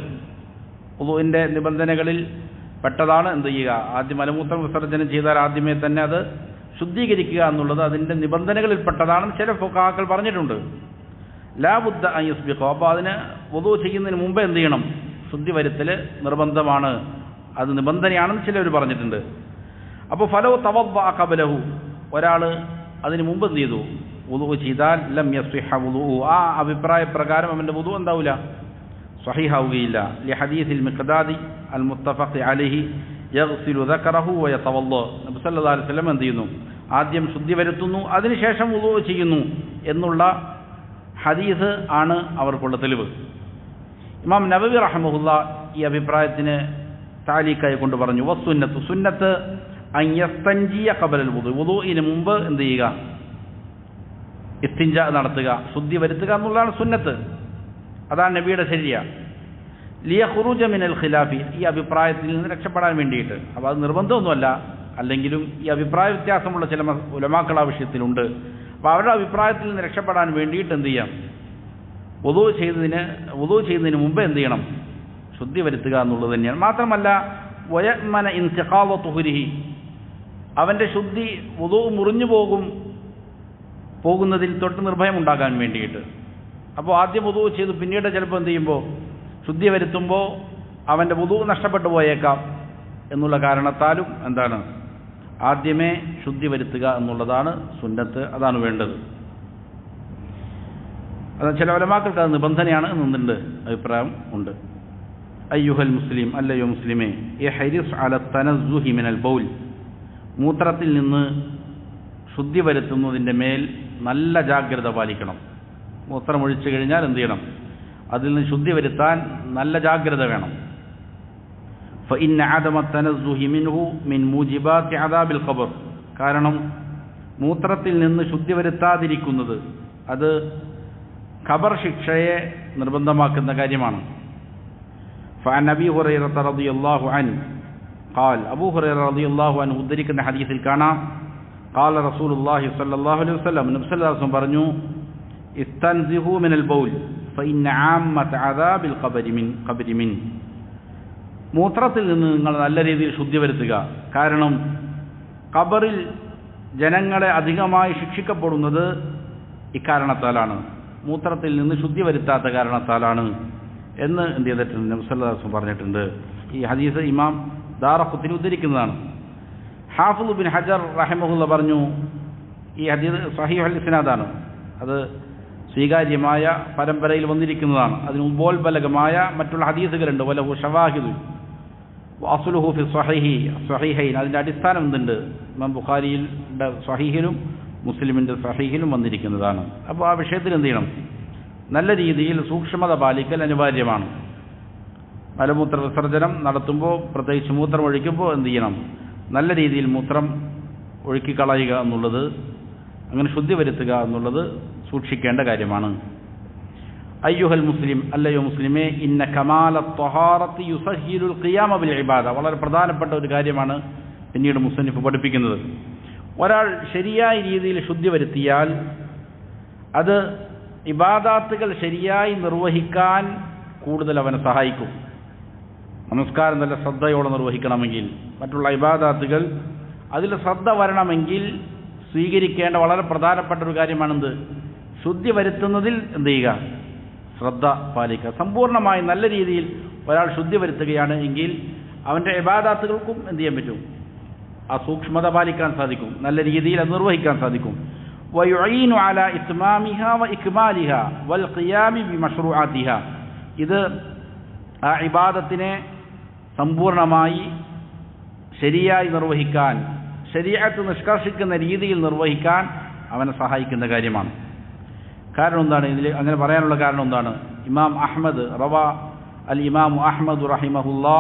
A: വുദൂഇൻ്റെ നിബന്ധനകളിൽ പെട്ടതാണ് എന്ത് ചെയ്യുക? ആദ്യം മലമൂത്ര വിസർജനം ചെയ്താൽ ആദ്യമേ തന്നെ അത് ശുദ്ധീകരിക്കുക എന്നുള്ളത് അതിൻ്റെ നിബന്ധനകളിൽ പെട്ടതാണെന്ന് ചില ഫുഖഹാക്കൾ പറഞ്ഞിട്ടുണ്ട്. ലാ ബുദ്ദ അൻ യുസ്ബിഖ, അപ്പോൾ അതിന് വുദൂ ചെയ്യുന്നതിന് മുമ്പ് എന്ത് ചെയ്യണം? ശുദ്ധി വരുത്തൽ നിർബന്ധമാണ്, അത് നിബന്ധനയാണെന്ന് ചിലർ പറഞ്ഞിട്ടുണ്ട്. അപ്പോൾ ഫലോ തവദ്ദഅ ഖബലഹു, ഒരാൾ അതിന് മുമ്പ് എന്ത് ചെയ്തു? വുദൂ ചെയ്താൽ ലം യസ്ഹിഹ വുദൂ, ആ അഭിപ്രായ പ്രകാരം അവൻ്റെ വുദൂ എന്താവില്ല? സ്വഹീഹാവുകയില്ല. ലിഹദീസിൽ മിഖ്ദാദി അൽ മുത്തഫഖ് അലൈഹി യഗ്സിലു ദക്കറഹു വയതവല്ല, നബി സല്ലല്ലാഹു അലൈഹി വസല്ലം എന്ത് ചെയ്യുന്നു? ആദ്യം ശുദ്ധി വരുത്തുന്നു, അതിനുശേഷം വുദൂ ചെയ്യുന്നു എന്നുള്ള ഹദീസ് ആണ് അവർക്കുള്ള തെളിവ്. ഇമാം നവവി റഹ്മഹുല്ലാ ഈ അഭിപ്രായത്തിന് താലീക്കായി കൊണ്ട് പറഞ്ഞു, വസ്സുന്നത്ത്, സുന്നത്ത് അൻ യസ്തൻജിയ ഖബലൽ വുദൂ, വുദൂഇന് മുമ്പ് എന്ത് ചെയ്യുക? ഇസ്തിൻജ നടത്തുക, ശുദ്ധി വരുത്തുക എന്നുള്ളതാണ് സുന്നത്ത്. അതാണ് നബിയുടെ ശരിയ. ലിയഖ്റുജ മിനൽ ഖിലാഫി, ഈ അഭിപ്രായത്തിൽ നിന്ന് രക്ഷപ്പെടാൻ വേണ്ടിയിട്ട്. അപ്പോൾ അത് നിർബന്ധമൊന്നുമല്ല, അല്ലെങ്കിലും ഈ അഭിപ്രായ വ്യത്യാസമുള്ള ചില ഉലമാക്കൾ ആ വിഷയത്തിലുണ്ട്. അപ്പോൾ അവരുടെ അഭിപ്രായത്തിൽ നിന്ന് രക്ഷപ്പെടാൻ വേണ്ടിയിട്ട് എന്ത് ചെയ്യാം? വുദൂ ചെയ്യുന്നതിന് മുമ്പ് എന്ത് ചെയ്യണം? ശുദ്ധി വരുത്തുക എന്നുള്ളത് തന്നെയാണ്. മാത്രമല്ല വയഅ്മന ഇൻതിഖാദ തുഹ്രിഹി, അവൻ്റെ ശുദ്ധി വുദൂ മുറിഞ്ഞു പോകുന്നതിൽ തൊട്ട് നിർഭയം ഉണ്ടാകാൻ വേണ്ടിയിട്ട്. അപ്പോൾ ആദ്യം വുദൂ ചെയ്തു പിന്നീട് ചിലപ്പോൾ എന്ത് ചെയ്യുമ്പോൾ ശുദ്ധി വരുത്തുമ്പോൾ അവൻ്റെ വുദൂ നഷ്ടപ്പെട്ടു പോയേക്കാം എന്നുള്ള കാരണത്താലും എന്താണ്? ആദ്യമേ ശുദ്ധി വരുത്തുക എന്നുള്ളതാണ് സുന്നത്ത്, അതാണ് വേണ്ടത്. അത് ചില ഉലമാക്കൾക്ക് അത് നിബന്ധനയാണ് എന്നുണ്ട് അഭിപ്രായം ഉണ്ട്. അയ്യുഹൽ മുസ്ലിം, അല്ലയോ മുസ്ലിമേ, ഇഹ്രിസ് അല തനസ്സുഹി മിനൽ ബൗൽ, മൂത്രത്തിൽ നിന്ന് ശുദ്ധി വരുത്തുന്നതിൻ്റെ മേൽ നല്ല ജാഗ്രത പാലിക്കണം. മൂത്രമൊഴിച്ചു കഴിഞ്ഞാൽ എന്ത് ചെയ്യണം? അതിൽ നിന്ന് ശുദ്ധി വരുത്താൻ നല്ല ജാഗ്രത വേണം. ഫഇന്ന അദമ തനസ്സുഹി മിൻഹു മിൻ മൂജിബാത്തി അദാബിൽ ഖബർ. കാരണം മൂത്രത്തിൽ നിന്ന് ശുദ്ധി വരുത്താതിരിക്കുന്നത് അത് ഖബർ ശിക്ഷയെ നിർബന്ധമാക്കുന്ന കാര്യമാണ്. ഫഅൻ അബീ ഹുറൈറ റളിയല്ലാഹു അൻഹു ഖാൽ, അബൂ ഹുറൈറ റളിയല്ലാഹു അൻഹു ഉദ്ധരിക്കുന്ന ഹദീസിൽ കാണാം, ഖാല റസൂലുള്ളാഹി സ്വല്ലല്ലാഹു അലൈഹി വസല്ലം, നബി സല്ലല്ലാഹു അലൈഹി വസല്ലം പറഞ്ഞു, ഇസ്തൻസിഹു മിനൽ ബൗൽ ഫഇന്ന ആമ്മത അദാബിൽ ഖബരി മിൻ. മൂത്രത്തിൽ നിന്ന് നിങ്ങൾ നല്ല രീതിയിൽ ശുദ്ധി വരുത്തുക. കാരണം ഖബറിൽ ജനങ്ങളെ അധികമായി ശിക്ഷിക്കപ്പെടുന്നത് ഇക്കാരണത്താലാണ്, മൂത്രത്തിൽ നിന്ന് ശുദ്ധി വരുത്താത്ത കാരണത്താലാണ് എന്ന് എന്ത് ചെയ്തിട്ടുണ്ട്, നബി സല്ലല്ലാഹു അലൈഹി വസല്ലം പറഞ്ഞിട്ടുണ്ട്. ഈ ഹദീസ് ഇമാം ദാറഖുത്നി ഉദ്ധരിക്കുന്നതാണ്. ഹാഫിദ് ഇബ്നു ഹജർ റഹിമഹുല്ലാ പറഞ്ഞു, ഈ ഹദീസ് സ്വഹീഹുൽ ഇസ്നാദാണ്, അത് സ്വീകാര്യമായ പരമ്പരയിൽ വന്നിരിക്കുന്നതാണ്. അതിന് ഉപോത്ബലകമായ മറ്റുള്ള ഹദീസുകളുണ്ട്. വലഹു ഷവാഹിദു വഅസ്ലുഹു ഫി സ്വഹീഹൈൻ, അതിൻ്റെ അടിസ്ഥാനം എന്തുണ്ട്, ഇമാം ബുഖാരിയുടെ സ്വഹീഹിലും മുസ്ലിമിൻ്റെ സ്വഹീഹിലും വന്നിരിക്കുന്നതാണ്. അപ്പോൾ ആ വിഷയത്തിൽ എന്ത് ചെയ്യണം, നല്ല രീതിയിൽ സൂക്ഷ്മത പാലിക്കൽ അനിവാര്യമാണ്. മലമൂത്ര വിസർജനം നടത്തുമ്പോൾ, പ്രത്യേകിച്ച് മൂത്രം ഒഴിക്കുമ്പോൾ എന്ത് ചെയ്യണം, നല്ല രീതിയിൽ മൂത്രം ഒഴുക്കിക്കളയുക എന്നുള്ളത്, അങ്ങനെ ശുദ്ധി വരുത്തുക എന്നുള്ളത് സൂക്ഷിക്കേണ്ട കാര്യമാണ്. അയ്യുഹൽ മുസ്ലിം, അല്ലയോ മുസ്ലിമേ, ഇന്ന കമാല ത്വഹാറത്തി യുസഹിലുൽ ഖിയാമ ബിൽ ഇബാദ. വളരെ പ്രധാനപ്പെട്ട ഒരു കാര്യമാണ് പിന്നീട് മുസ്ലിഫ് പഠിപ്പിക്കുന്നത്. ഒരാൾ ശരിയായ രീതിയിൽ ശുദ്ധി വരുത്തിയാൽ അത് ഇബാദാത്തുകൾ ശരിയായി നിർവഹിക്കാൻ കൂടുതൽ അവനെ സഹായിക്കും. നമസ്കാരം നല്ല ശ്രദ്ധയോടെ നിർവഹിക്കണമെങ്കിൽ, മറ്റുള്ള ഇബാദാത്തുകൾ അതിൽ ശ്രദ്ധ വരണമെങ്കിൽ സ്വീകരിക്കേണ്ട വളരെ പ്രധാനപ്പെട്ട ഒരു കാര്യമാണെന്ത്, ശുദ്ധി വരുത്തുന്നതിൽ എന്ത് ചെയ്യുക, ശ്രദ്ധ പാലിക്കുക. സമ്പൂർണ്ണമായി നല്ല രീതിയിൽ ഒരാൾ ശുദ്ധി വരുത്തുകയാണ് എങ്കിൽ അവൻ്റെ ഇബാദാത്തുകൾക്കും എന്ത് ചെയ്യാൻ പറ്റും, ആ സൂക്ഷ്മത പാലിക്കാൻ സാധിക്കും, നല്ല രീതിയിൽ അത് നിർവഹിക്കാൻ സാധിക്കും. വയുഈനു അലാ ഇത്മാമിഹാ വ ഇക്മാലിഹാ വൽ ഖിയാമി ബിമശ്റൂഅതിഹാ. ഇത് ആ ഇബാദത്തിനെ സമ്പൂർണ്ണമായി ശരിയായി നിർവഹിക്കാൻ, ശരീഅത്ത് നിഷ്കർഷിക്കുന്ന രീതിയിൽ നിർവഹിക്കാൻ അവനെ സഹായിക്കുന്ന കാര്യമാണ്. കാരണം എന്താണ് ഇതിൽ അങ്ങനെ പറയാനുള്ള കാരണം എന്താണ്, ഇമാം അഹ്മദ് റവാ അൽ ഇമാം അഹ്മദ് റഹിമഹുല്ലാ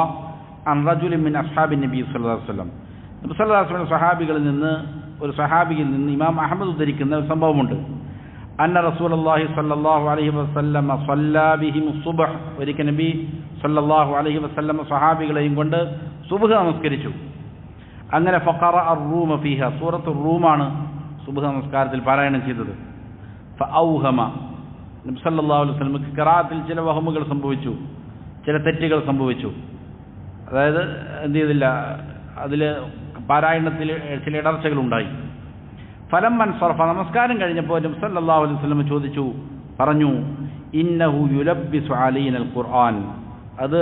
A: അൻ റജുലിൻ മിൻ അസ്ഹാബിൻ നബി സല്ലല്ലാഹു അലൈഹി വസല്ലം. നബി സല്ലല്ലാഹു അലൈഹി വസല്ലം സഹാബികളിൽ നിന്ന്, ഒരു സഹാബിയിൽ നിന്ന് ഇമാം അഹ്മദ് ഉദ്ധരിക്കുന്ന ഒരു സംഭവമുണ്ട്. അന്ന റസൂലുള്ളാഹി സ്വല്ലല്ലാഹു അലൈഹി വസല്ലം സല്ലല്ലാ ബിഹിം സുബ്ഹ്. ഒരിക്കൽ നബി സല്ലല്ലാഹു അലൈഹി വസല്ലം സഹാബികളെയും കൊണ്ട് സുബ്ഹ് നമസ്കരിച്ചു. അങ്ങനെ ഫഖറ അർ-റൂമ ഫീഹ, സൂറത്തുർ റൂമാണ് സുബ്ഹ് നമസ്കാരത്തിൽ പാരായണം ചെയ്തത്. ഫഔഹമ, നബി സല്ലല്ലാഹു അലൈഹി വസല്ലമക്ക് ഖിറാഅത്തിൽ ചില വഹമുകൾ സംഭവിച്ചു, ചില തെറ്റുകൾ സംഭവിച്ചു. അതായത് എന്ത് ചെയ്തില്ല, അതിൽ പാരായണത്തിൽ ചില ഇടർച്ചകൾ ഉണ്ടായി. ഫലമ്മൻ സർഫ, നമസ്കാരം കഴിഞ്ഞപ്പോൾ നബി സല്ലല്ലാഹു അലൈഹി വസല്ലം ചോദിച്ചു, പറഞ്ഞു, ഇന്നഹു യുലബ്ബിസു അലൈനൽ ഖുർആൻ, അത്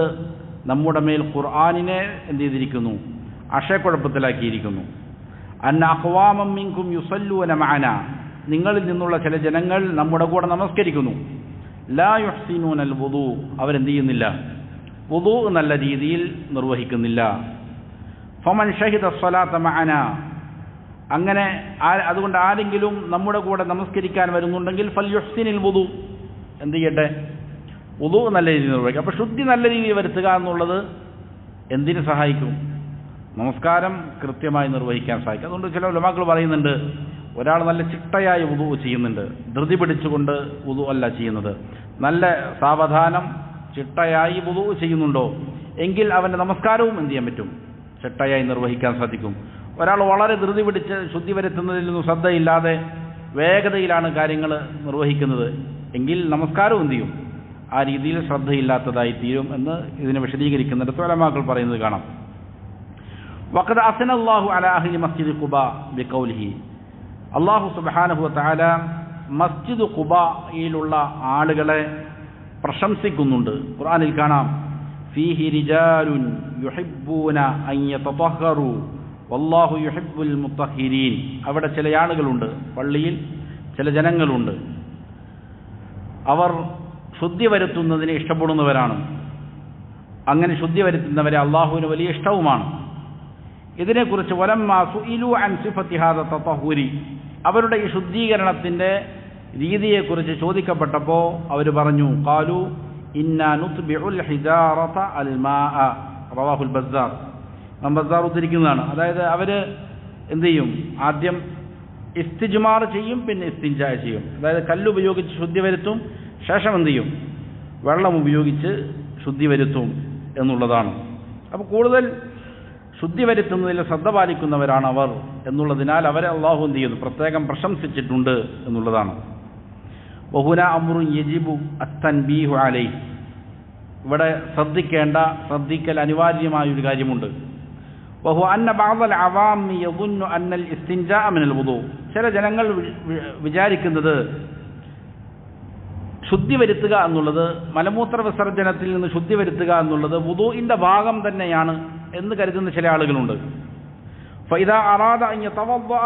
A: നമ്മുടെ മേൽ ഖുർആനിനെ എന്ത് ചെയ്തിരിക്കുന്നു, ആശയക്കുഴപ്പത്തിലാക്കിയിരിക്കുന്നു. അന്ന അഖ്വാമം മിൻകും യുസല്ലൂന മഅന, നിങ്ങളിൽ നിന്നുള്ള ചില ജനങ്ങൾ നമ്മുടെ കൂടെ നമസ്കരിക്കുന്നു. ലാ യുഹ്സിനൂനൽ വുദൂ, അവരെന്ത് ചെയ്യുന്നില്ല, വുദൂ നല്ല രീതിയിൽ നിർവഹിക്കുന്നില്ല. ഫമൻ ഷഹിദ സ്വലാത്ത മഅന, അങ്ങനെ അതുകൊണ്ട് ആരെങ്കിലും നമ്മുടെ കൂടെ നമസ്കരിക്കാൻ വരുന്നുണ്ടെങ്കിൽ ഫൽ യുഹ്സിനിൽ വുദൂ, എന്ത് ചെയ്യട്ടെ, വുദൂ നല്ല രീതിയിൽ നിർവഹിക്കുക. അപ്പോൾ ശുദ്ധി നല്ല രീതിയിൽ വരുത്തുക എന്നുള്ളത് എന്തിനു സഹായിക്കും, നമസ്കാരം കൃത്യമായി നിർവഹിക്കാൻ സഹായിക്കും. അതുകൊണ്ട് ചില ഉലമാക്കൾ പറയുന്നുണ്ട്, ഒരാൾ നല്ല ചിട്ടയായി വുദൂ ചെയ്യുന്നുണ്ട്, ധൃതി പിടിച്ചുകൊണ്ട് വുദൂ അല്ല ചെയ്യുന്നത്, നല്ല സാവധാനം ചിട്ടയായി വുദൂ ചെയ്യുന്നുണ്ടോ എങ്കിൽ അവൻ്റെ നമസ്കാരവും എന്ത് ചെയ്യാൻ പറ്റും, ചിട്ടയായി നിർവഹിക്കാൻ സാധിക്കും. ഒരാൾ വളരെ ധൃതി പിടിച്ച് ശുദ്ധി വരുത്തുന്നതിൽ നിന്നും ശ്രദ്ധയില്ലാതെ വേഗതയിലാണ് കാര്യങ്ങൾ നിർവഹിക്കുന്നത് എങ്കിൽ നമസ്കാരവും എന്ത് ചെയ്യും, ആ രീതിയിൽ ശ്രദ്ധയില്ലാത്തതായി തീരും എന്ന് ഇതിനെ വിശദീകരിക്കുന്നിടത്ത് ഉലമാക്കൾ പറയുന്നത് കാണാം. വഖദ് അസ്നല്ലാഹു അലാ അഹ്ലി മസ്ജിദ് ഖുബാ ബിഖൗലിഹി, അല്ലാഹു സുബ്ഹാനഹു വ തആല മസ്ജിദ് ഖുബായിലുള്ള ആളുകളെ പ്രശംസിക്കുന്നുണ്ട്. ഖുർആനിൽ കാണാം, ഫീഹി റിജാലുൻ യുഹിബ്ബൂന അൻ യതതഹറു വല്ലാഹു യുഹിബ്ബുൽ മുത്തഹിരീൻ. അവിടെ ചില ആളുകളുണ്ട്, പള്ളിയിൽ ചില ജനങ്ങളുണ്ട്, അവർ ശുദ്ധി വരുത്തുന്നതിന് ഇഷ്ടപ്പെടുന്നവരാണ്. അങ്ങനെ ശുദ്ധി വരുത്തുന്നവരെ അള്ളാഹുവിന് വലിയ ഇഷ്ടവുമാണ്. ഇതിനെക്കുറിച്ച് വലമ്മാ സുഇലു അൻ സിഫത്തി ഹാദ തതഹുരി, അവരുടെ ഈ ശുദ്ധീകരണത്തിൻ്റെ രീതിയെക്കുറിച്ച് ചോദിക്കപ്പെട്ടപ്പോൾ അവർ പറഞ്ഞു, ഖാലു ഇന്നാ നുത്ബിഉൽ ഹിജാറത അൽ മാഅ റവാഹുൽ ബസ്സാർ, ബസ്സാർ ഉദ്ധരിക്കുന്നതാണ്. അതായത് അവർ എന്ത് ചെയ്യും, ആദ്യം ഇസ്തിജ്മാർ ചെയ്യും, പിന്നെ ഇസ്തിൻജാ ചെയ്യും. അതായത് കല്ലുപയോഗിച്ച് ശുദ്ധി വരുത്തും, ശേഷം എന്ത് ചെയ്യും, വെള്ളം ഉപയോഗിച്ച് ശുദ്ധി വരുത്തും എന്നുള്ളതാണ്. അപ്പോൾ കൂടുതൽ ശുദ്ധി വരുത്തുന്നതിൽ ശ്രദ്ധ പാലിക്കുന്നവരാണ് അവർ എന്നുള്ളതിനാൽ അവരെ അള്ളാഹു എന്ത് ചെയ്യുന്നു, പ്രത്യേകം പ്രശംസിച്ചിട്ടുണ്ട് എന്നുള്ളതാണ്. വഹുന അമ്രു യജിബു അത്തൻബീഹു അലൈഹി, ഇവിടെ ശ്രദ്ധിക്കൽ അനിവാര്യമായൊരു കാര്യമുണ്ട്. വഹു അന്ന ബഅദൽ അവാമി യദുന്നു അന്നൽ ഇസ്തിൻജാ മിനൽ വുദൂ, ചില ജനങ്ങൾ വിചാരിക്കുന്നത് ശുദ്ധി വരുത്തുക എന്നുള്ളത്, മലമൂത്ര വിസർജനത്തിൽ നിന്ന് ശുദ്ധി വരുത്തുക എന്നുള്ളത് വുദൂഇന്റെ ഭാഗം തന്നെയാണ് എന്ന് കരുതുന്ന ചില ആളുകളുണ്ട്. ഫഇദാ അറാദ അൻ യതവദ്ദഅ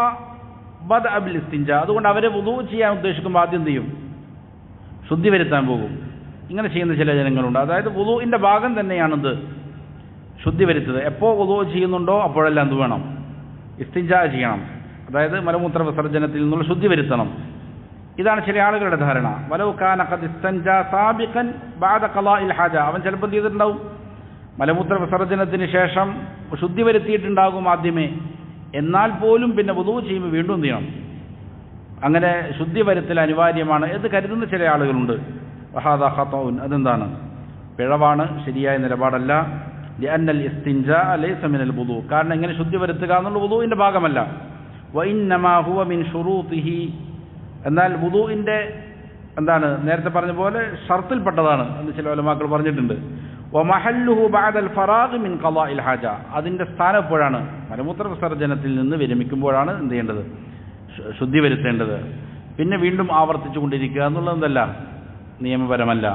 A: ബദഅ ബിൽ ഇസ്തിൻജാ, അതുകൊണ്ട് അവർ വുദൂ ചെയ്യാൻ ഉദ്ദേശിക്കുമ്പോൾ ആദ്യം എന്ത് ചെയ്യും, ശുദ്ധി വരുത്താൻ പോകും. ഇങ്ങനെ ചെയ്യുന്ന ചില ജനങ്ങളുണ്ട്. അതായത് വുദൂഇന്റെ ഭാഗം തന്നെയാണിത് ശുദ്ധി വരുത്തുക. എപ്പോൾ വുദൂ ചെയ്യുന്നുണ്ടോ അപ്പോഴെല്ലാം എന്ത് വേണം, ഇസ്തിൻജാ ചെയ്യണം. അതായത് മലമൂത്ര വിസർജനത്തിൽ നിന്നുള്ള ശുദ്ധി വരുത്തണം. ഇതാണ് ചില ആളുകളുടെ ധാരണ. വലൗ കാന ഖദ് ഇസ്തൻജാ സാബിഖൻ ബഅദ ഖളാഇൽ ഹാജ, അവൻ ചിലപ്പോൾ എന്ത് ചെയ്തിട്ടുണ്ടാവും, മലമൂത്ര വിസർജനത്തിന് ശേഷം ശുദ്ധി വരുത്തിയിട്ടുണ്ടാകും ആദ്യമേ, എന്നാൽ പോലും പിന്നെ വുദൂ ചെയ്യുമ്പോൾ വീണ്ടും എന്ത് ചെയ്യണം, അങ്ങനെ ശുദ്ധി വരുത്തൽ അനിവാര്യമാണ് എന്ന് കരുതുന്ന ചില ആളുകളുണ്ട്. വഹാദാ ഖതഉൻ, അതെന്താണ്, പിഴവാണ്, ശരിയായ നിലപാടല്ല. ലിഅന്നൽ ഇസ്തിൻജാ ലൈസ മിനൽ വുദൂ, കാരണം ഇങ്ങനെ ശുദ്ധി വരുത്തുക എന്നുള്ള വുദൂഇന്റെ ഭാഗമല്ല. വഇന്നമാ ഹുവ മിൻ ശുറൂതിഹി, എന്നാൽ വുദൂഇന്റെ എന്താണ്, നേരത്തെ പറഞ്ഞ പോലെ ഷർത്തിൽപ്പെട്ടതാണ് എന്ന് ചില ഉലമാക്കൾ പറഞ്ഞിട്ടുണ്ട്. വമഹല്ലുഹു ബഅദൽ ഫറാഗ് മിൻ ഖളാഇൽ ഹാജ, അതിന്റെ സ്ഥാനം എപ്പോഴാണ്, മലമൂത്ര വിസർജനത്തിൽ നിന്ന് വിരമിക്കുമ്പോഴാണ് എന്ത് ചെയ്യേണ്ടത്, ശുദ്ധി വരുത്തേണ്ടത്. പിന്നെ വീണ്ടും ആവർത്തിച്ചു കൊണ്ടിരിക്കുക എന്നുള്ളതല്ല, നിയമപരമല്ല.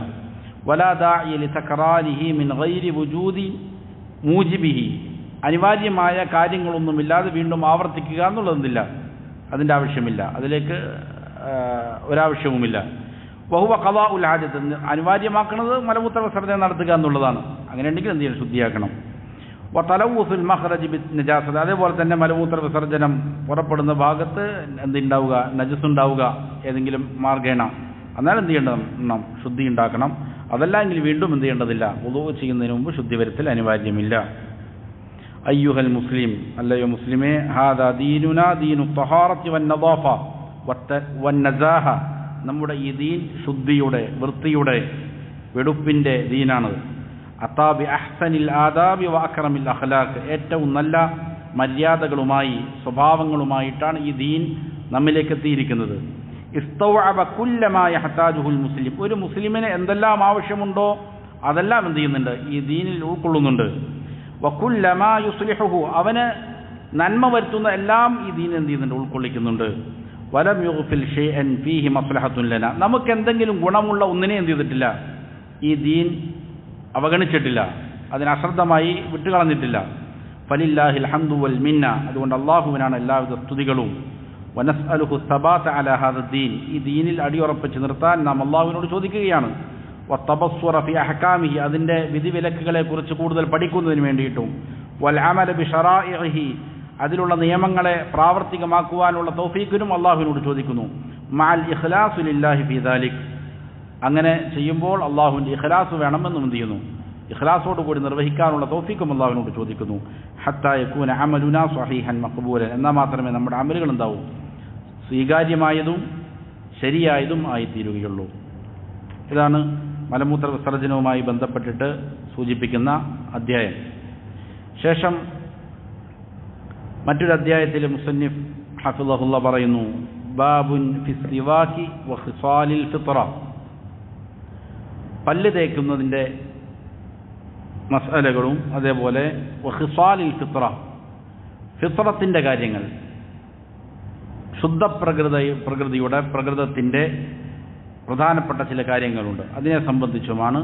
A: വലാ ദാഇ ലിതക്റാരിഹി മിൻ ഗൈരി വുജൂദി മൂജിബിഹി, അനിവാര്യമായ കാര്യങ്ങളൊന്നുമില്ലാതെ വീണ്ടും ആവർത്തിക്കുക എന്നുള്ളതെന്തില്ല, അതിൻ്റെ ആവശ്യമില്ല, അതിലേക്ക് ഒരാവശ്യവുമില്ല. വഹുവ ഖളാഉൽ ഹാജത്ത്, അനിവാര്യമാക്കുന്നത് മലമൂത്ര വിസർജനം നടത്തുക എന്നുള്ളതാണ്. അങ്ങനെയുണ്ടെങ്കിൽ എന്ത് ചെയ്യണം, ശുദ്ധിയാക്കണം. വതലവുസുൽ മഖ്റജ് ബിന്നജാസത, അതേപോലെ തന്നെ മലമൂത്ര വിസർജനം പുറപ്പെടുന്ന ഭാഗത്ത് എന്തുണ്ടാവുക, നജസുണ്ടാവുക ഏതെങ്കിലും മാർഗേണ, എന്നാൽ എന്ത് ചെയ്യണം, ശുദ്ധി ഉണ്ടാക്കണം. അതല്ലെങ്കിൽ വീണ്ടും എന്ത് ചെയ്യേണ്ടതില്ല, വുദൂ ചെയ്യുന്നതിന് മുമ്പ് ശുദ്ധി വരുത്തൽ അനിവാര്യമില്ല. അയ്യുഹൽ മുസ്ലിം, അല്ലയോ മുസ്ലിമേ, ഹാദാ ദീനുനാ ദീനു തഹാറത്തി വന്നദാഫ വന്നസാഹ, നമ്മുടെ ഈ ദീൻ ശുദ്ധിയുടെ, വൃത്തിയുടെ, വെടുപ്പിൻ്റെ ദീനാണ്. അതാബി അഹ്സനിൽ ആദാബി വ അക്രമിൽ അഖ്ലാഖ്, ഏറ്റവും നല്ല മര്യാദകളുമായി സ്വഭാവങ്ങളുമായിട്ടാണ് ഈ ദീൻ നമ്മിലേക്ക് എത്തിയിരിക്കുന്നത്. ഇസ്തൗഅബ കുല്ലമാ യഹ്താജുഹുൽ മുസ്ലിം, ഒരു മുസ്ലിമിന് എന്തെല്ലാം ആവശ്യമുണ്ടോ അതെല്ലാം എന്ത് ചെയ്യുന്നുണ്ട്, ഈ ദീനിൽ ഉൾക്കൊള്ളുന്നുണ്ട്. വകുല്ലമാ യുസ്ലിഹുഹു, അവന് നന്മ വരുത്തുന്ന എല്ലാം ഈ ദീൻ എന്ത് ചെയ്യുന്നുണ്ട്, ഉൾക്കൊള്ളിക്കുന്നുണ്ട്. വലം യുഗ്ഫിൽ ഷൈഅൻ ഫീഹി മസ്ലഹത്തുൻ ലനാ, നമുക്ക് എന്തെങ്കിലും ഗുണമുള്ള ഒന്നിനെ എന്ത് ചെയ്തിട്ടില്ല, ഈ ദീൻ അവഗണിച്ചിട്ടില്ല, അതിനെ അശ്രദ്ധമായി വിട്ടുകളഞ്ഞിട്ടില്ല. ഫലില്ലാഹിൽ ഹംദു വൽ മിന്ന, അതുകൊണ്ട് അല്ലാഹുവിനാണ് എല്ലാവിധ സ്തുതികളും. വനസ്അലുഹു സബാത അലാ ഹാദ ദീൻ, ഈ ദീനിൽ അടിയുറപ്പിച്ച് നിർത്താൻ നാം അല്ലാഹുവിനോട് ചോദിക്കുകയാണ്. വതബസ്സുറ ഫി അഹ്കാമിഹി, അതിൻ്റെ വിധിവിലക്കുകളെ കുറിച്ച് കൂടുതൽ പഠിക്കുന്നതിന് വേണ്ടിയിട്ടും. വൽ അമല ബിശറാഇഹി, അതിലുള്ള നിയമങ്ങളെ പ്രാവർത്തികമാക്കുവാനുള്ള തൗഫീഖിനും അല്ലാഹുവിനോട് ചോദിക്കുന്നു. മഅൽ ഇഖ്ലാസു ലില്ലാഹി ഫീ ദാലിക്, അങ്ങനെ ചെയ്യുമ്പോൾ അല്ലാഹുവിൻ്റെ ഇഖ്ലാസ് വേണമെന്നും എന്ത് ചെയ്യുന്നു, ഇഖ്ലാസോട് കൂടി നിർവഹിക്കാനുള്ള തൗഫീഖും അല്ലാഹുവിനോട് ചോദിക്കുന്നു. ഹത്താ യകൂന അമലുനാ സ്വഹീഹൻ മഖ്ബൂലൻ, എന്നാൽ മാത്രമേ നമ്മുടെ അമലുകൾ എന്താവും, സ്വീകാര്യമായതും ശരിയായതും ആയിത്തീരുകയുള്ളൂ. ഇതാണ് മലമൂത്ര വിസർജനവുമായി ബന്ധപ്പെട്ടിട്ട് സൂചിപ്പിക്കുന്ന അധ്യായം. ശേഷം മറ്റൊരു അധ്യായത്തിൽ മുസന്നിഫ് ഹഫിളഹുല്ലാഹ് പറയുന്നു, ബാബുൻ ഫി സിവാകി വ ഖിസാലിൽ ഫിത്ര, പല്ല് തേക്കുന്നതിൻ്റെ മസ്അലകളും അതേപോലെ വ ഖിസാലിൽ ഫിത്ര, ഫിത്രത്തിൻ്റെ കാര്യങ്ങൾ, ശുദ്ധ പ്രകൃതിയുടെ പ്രകൃതത്തിൻ്റെ പ്രധാനപ്പെട്ട ചില കാര്യങ്ങളുണ്ട്, അതിനെ സംബന്ധിച്ചുമാണ്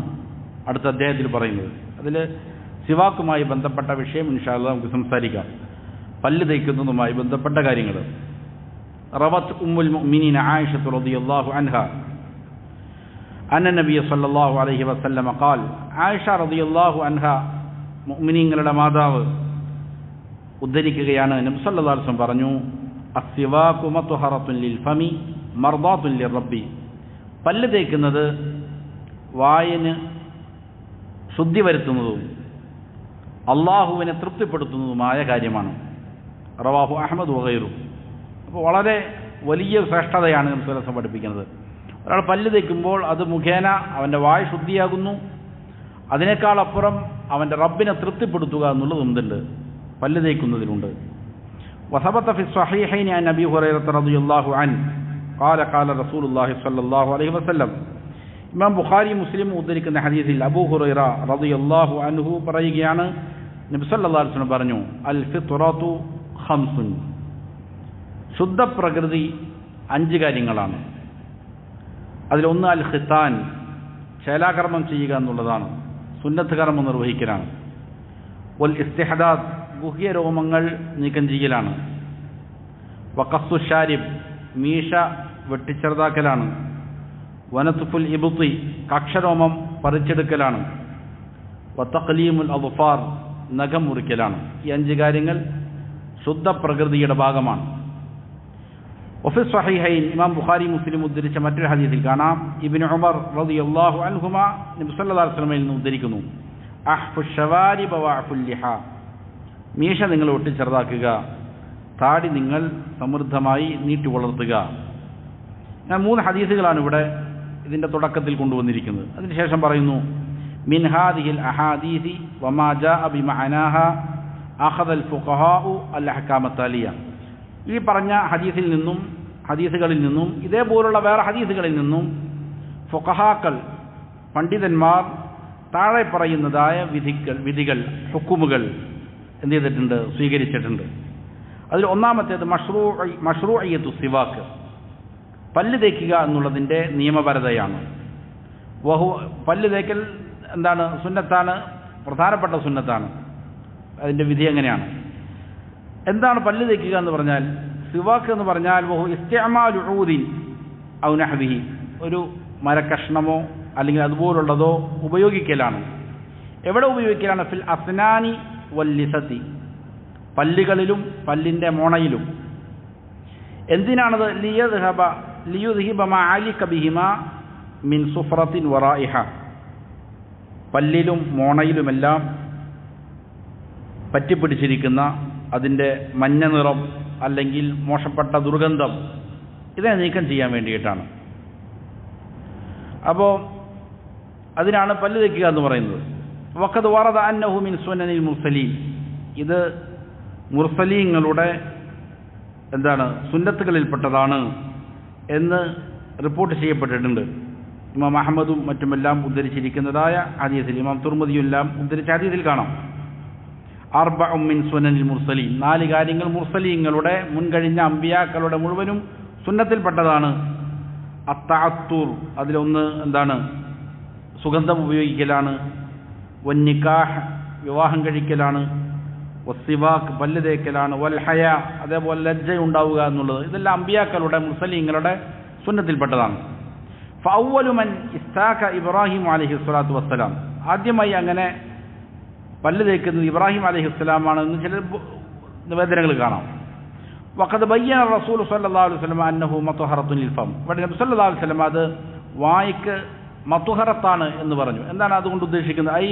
A: അടുത്ത അധ്യായത്തിൽ പറയുന്നത്. അതിൽ സിവാക്കുമായി ബന്ധപ്പെട്ട വിഷയം ഇൻഷാ അല്ലാഹ് നമുക്ക് സംസാരിക്കാം. പല്ല് തേക്കുന്നതുമായി ബന്ധപ്പെട്ട കാര്യങ്ങൾ. റവത്ത് ഉമ്മുൽ മുഅ്മിനീന ആയിഷ റളിയല്ലാഹു അൻഹ അന്ന നബിയ സല്ലല്ലാഹു അലൈഹി വസല്ലം ഖാൽ, ആയിഷ റളിയല്ലാഹു അൻഹ മുഅ്മിനീങ്ങളുടെ മാതാവ് ഉദ്ധരിക്കുകയാണ്, നബി സല്ലല്ലാഹു അലൈഹി വസല്ലം പറഞ്ഞു, അസ്സിവാകു മത്ഹറത്തുൻ ലിൽ ഫമി മർദാത്തുൻ ലിറബ്ബി, പല്ല് തേക്കുന്നത് വായന് ശുദ്ധി വരുത്തുന്നതും അള്ളാഹുവിനെ തൃപ്തിപ്പെടുത്തുന്നതുമായ കാര്യമാണ്. റവാഹു അഹ്മദ് വഗൈറു. അപ്പോൾ വളരെ വലിയ ശ്രേഷ്ഠതയാണ് നബി സല്ലല്ലാഹു അലൈഹി വസല്ലം പഠിപ്പിക്കുന്നത്. ഒരാൾ പല്ല് തേക്കുമ്പോൾ അത് മുഖേന അവൻ്റെ വായ് ശുദ്ധിയാകുന്നു. അതിനേക്കാൾ അപ്പുറം അവൻ്റെ റബ്ബിനെ തൃപ്തിപ്പെടുത്തുക എന്നുള്ളതുണ്ട് പല്ല് തേക്കുന്നതിലുണ്ട്. വസബത ഫി സ്വഹീഹൈനി അൻ അബീ ഹുറൈറ റളിയല്ലാഹു അൻഹു ഖാല ഖാല റസൂലുള്ളാഹി സ്വല്ലല്ലാഹു അലൈഹി വസല്ലം. ഇമാം ബുഖാരി മുസ്ലിം ഉദ്ധരിക്കുന്ന ഹദീസിൽ അബൂ ഹുറൈറ റളിയല്ലാഹു അൻഹു പറയുകയാണ്, നബി സല്ലല്ലാഹു അലൈഹി വസല്ലം പറഞ്ഞു, അൽ ഫിത്റതു ഖംസുൻ, ശുദ്ധ പ്രകൃതി 5 കാര്യങ്ങളാണ്. അതിലൊന്ന് അൽ ഖിത്താൻ, ശൈലാകർമ്മം ചെയ്യുക എന്നുള്ളതാണ്, സുന്നത്ത് കർമ്മം നിർവഹിക്കലാണ്. വൽ ഇസ്തിഹദാദ്, ഗുഹ്യരോമങ്ങൾ നീക്കം ചെയ്യലാണ്. വഖസ്സു ഷാരിബ്, മീശ വെട്ടിച്ചെറുതാക്കലാണ്. വനത്ഫുൽ ഇബ്തി, കക്ഷരോമം പറിച്ചെടുക്കലാണ്. വതഖ്ലീമുൽ അദ്ഫാർ, നഖം മുറിക്കലാണ്. ഈ 5 കാര്യങ്ങൾ ശുദ്ധ പ്രകൃതിയുടെ ഭാഗമാണ്. വഫി സ്വഹീഹൈൻ, ഇമാം ബുഖാരി മുസ്ലിം ഉദ്ധരിച്ച മറ്റൊരു ഹദീസിൽ കാണാം, ഇബ്നു ഉമർ റളിയല്ലാഹു അൻഹുമാ നബി സല്ലല്ലാഹു അലൈഹി വസല്ലമയിൽ നിന്ന് ഉദ്ധരിക്കുന്നു, അഹ്ഫു ശവാരിബ വഅഫുൽ ലിഹാ, മീശ നിങ്ങൾ വെട്ടിച്ചെറുതാക്കുക, താടി നിങ്ങൾ സമൃദ്ധമായി നീട്ടി വളർത്തുക. ഞാൻ 3 ഹദീസുകളാണ് ഇവിടെ ഇതിൻ്റെ തുടക്കത്തിൽ കൊണ്ടുവന്നിരിക്കുന്നത്. അതിനുശേഷം പറയുന്നു, മിൻ ഹാദിഹിൽ അഹാദീസി വമാ ജാഅ ബിമഅനാഹ അഖദൽ ഫുഖഹാഉ അൽ അഹ്കാമ താലിയ. ഈ പറഞ്ഞ ഹദീസുകളിൽ നിന്നും ഇതേപോലുള്ള വേറെ ഹദീസുകളിൽ നിന്നും ഫുഖഹാക്കൾ, പണ്ഡിതന്മാർ താഴെ പറയുന്നതായ വിധികൾ ഹുക്കുമുകൾ എന്ത് ചെയ്തിട്ടുണ്ട്, സ്വീകരിച്ചിട്ടുണ്ട്. അതിൽ ഒന്നാമത്തേത് മഷ്റൂഇയ്യത്തു സിവാക്ക്, പല്ല് തേക്കുക എന്നുള്ളതിൻ്റെ നിയമപരതയാണ്. പല്ല് തേക്കൽ എന്താണ്, സുന്നത്താണ്, പ്രധാനപ്പെട്ട സുന്നത്താണ്. അതിൻ്റെ വിധി എങ്ങനെയാണ്? എന്താണ് പല്ല് തേക്കുക എന്ന് പറഞ്ഞാൽ? സിവാക്ക് എന്ന് പറഞ്ഞാൽ വഹു ഇസ്തിഅമാലു ഊദിൻ ഔ നഹ്വിഹി, ഒരു മരക്കഷ്ണമോ അല്ലെങ്കിൽ അതുപോലുള്ളതോ ഉപയോഗിക്കലാണ്. എവിടെ ഉപയോഗിക്കലാണ്? ഫിൽ അസ്നാനി വൽ ലിസതി, പല്ലുകളിലും പല്ലിൻ്റെ മോണയിലും. എന്തിനാണത്? ലിയുദ്ഹിബ മാ അലിക ബിഹിമാ മിൻ സുഫ്റത്തിൻ വറായിഹ, പല്ലിലും മോണയിലുമെല്ലാം പറ്റിപ്പിടിച്ചിരിക്കുന്ന അതിൻ്റെ മഞ്ഞ നിറം അല്ലെങ്കിൽ മോശപ്പെട്ട ദുർഗന്ധം, ഇതിനെ നീക്കം ചെയ്യാൻ വേണ്ടിയിട്ടാണ്. അപ്പോൾ അതിനാണ് പല്ല് തേക്കുക എന്ന് പറയുന്നത്. വഖദ് വറദ അന്നഹു മിൻ സുനനിൽ മുർസലീൻ, ഇത് മുർസലീങ്ങളുടെ സുന്നത്തുകളിൽപ്പെട്ടതാണ് എന്ന് റിപ്പോർട്ട് ചെയ്യപ്പെട്ടിട്ടുണ്ട്. ഇമാം അഹ്മദും മറ്റുമെല്ലാം ഉദ്ധരിച്ചിരിക്കുന്നതായ ഹദീസിൽ, ഇമാം തുർമുദിയെല്ലാം ഉദ്ധരിച്ച ഹദീസിൽ കാണാം, അർബഉ മിൻ സുനനിൽ മുർസലീൻ, 4 കാര്യങ്ങൾ മുർസലീങ്ങളുടെ, മുൻകഴിഞ്ഞ അമ്പിയാക്കളുടെ മുഴുവനും സുന്നത്തിൽപ്പെട്ടതാണ്. അത്തഅത്തുർ, അതിലൊന്ന് സുഗന്ധം ഉപയോഗിക്കലാണ്. വന്നിക്കാഹ്, വിവാഹം കഴിക്കലാണ്. വസ്സിവാക്ക്, പല്ല് തേക്കലാണ്. വൽ ഹയ, അതേപോലെ ലജ്ജ ഉണ്ടാവുക എന്നുള്ളത്, ഇതെല്ലാം അമ്പിയാക്കളുടെ മുർസലീങ്ങളുടെ സുന്നത്തിൽപ്പെട്ടതാണ്. ഫഅവ്വലു മൻ ഇസ്താക ഇബ്രാഹിം അലൈഹി സ്വലാത്തു വസ്സലാം, ആദ്യമായി അങ്ങനെ പല്ല് തേക്കുന്നത് ഇബ്രാഹിം അലൈഹിസ്സലാമാണ് എന്ന് ചില നിവേദനങ്ങൾ കാണാം. വഖദ് ബയ്യന റസൂൽ സല്ലല്ലാഹു അലൈഹി വസല്ലം അന്നഹു മത്ഹറത്തുൻ ലിൽ ഫം, ഇവിടെ നബി സല്ലല്ലാഹു അലൈഹി വസല്ലം അത് വായ്ക്ക് മത്ഹറത്താണ് എന്ന് പറഞ്ഞു. എന്താണ് അതുകൊണ്ട് ഉദ്ദേശിക്കുന്നത്? ഐ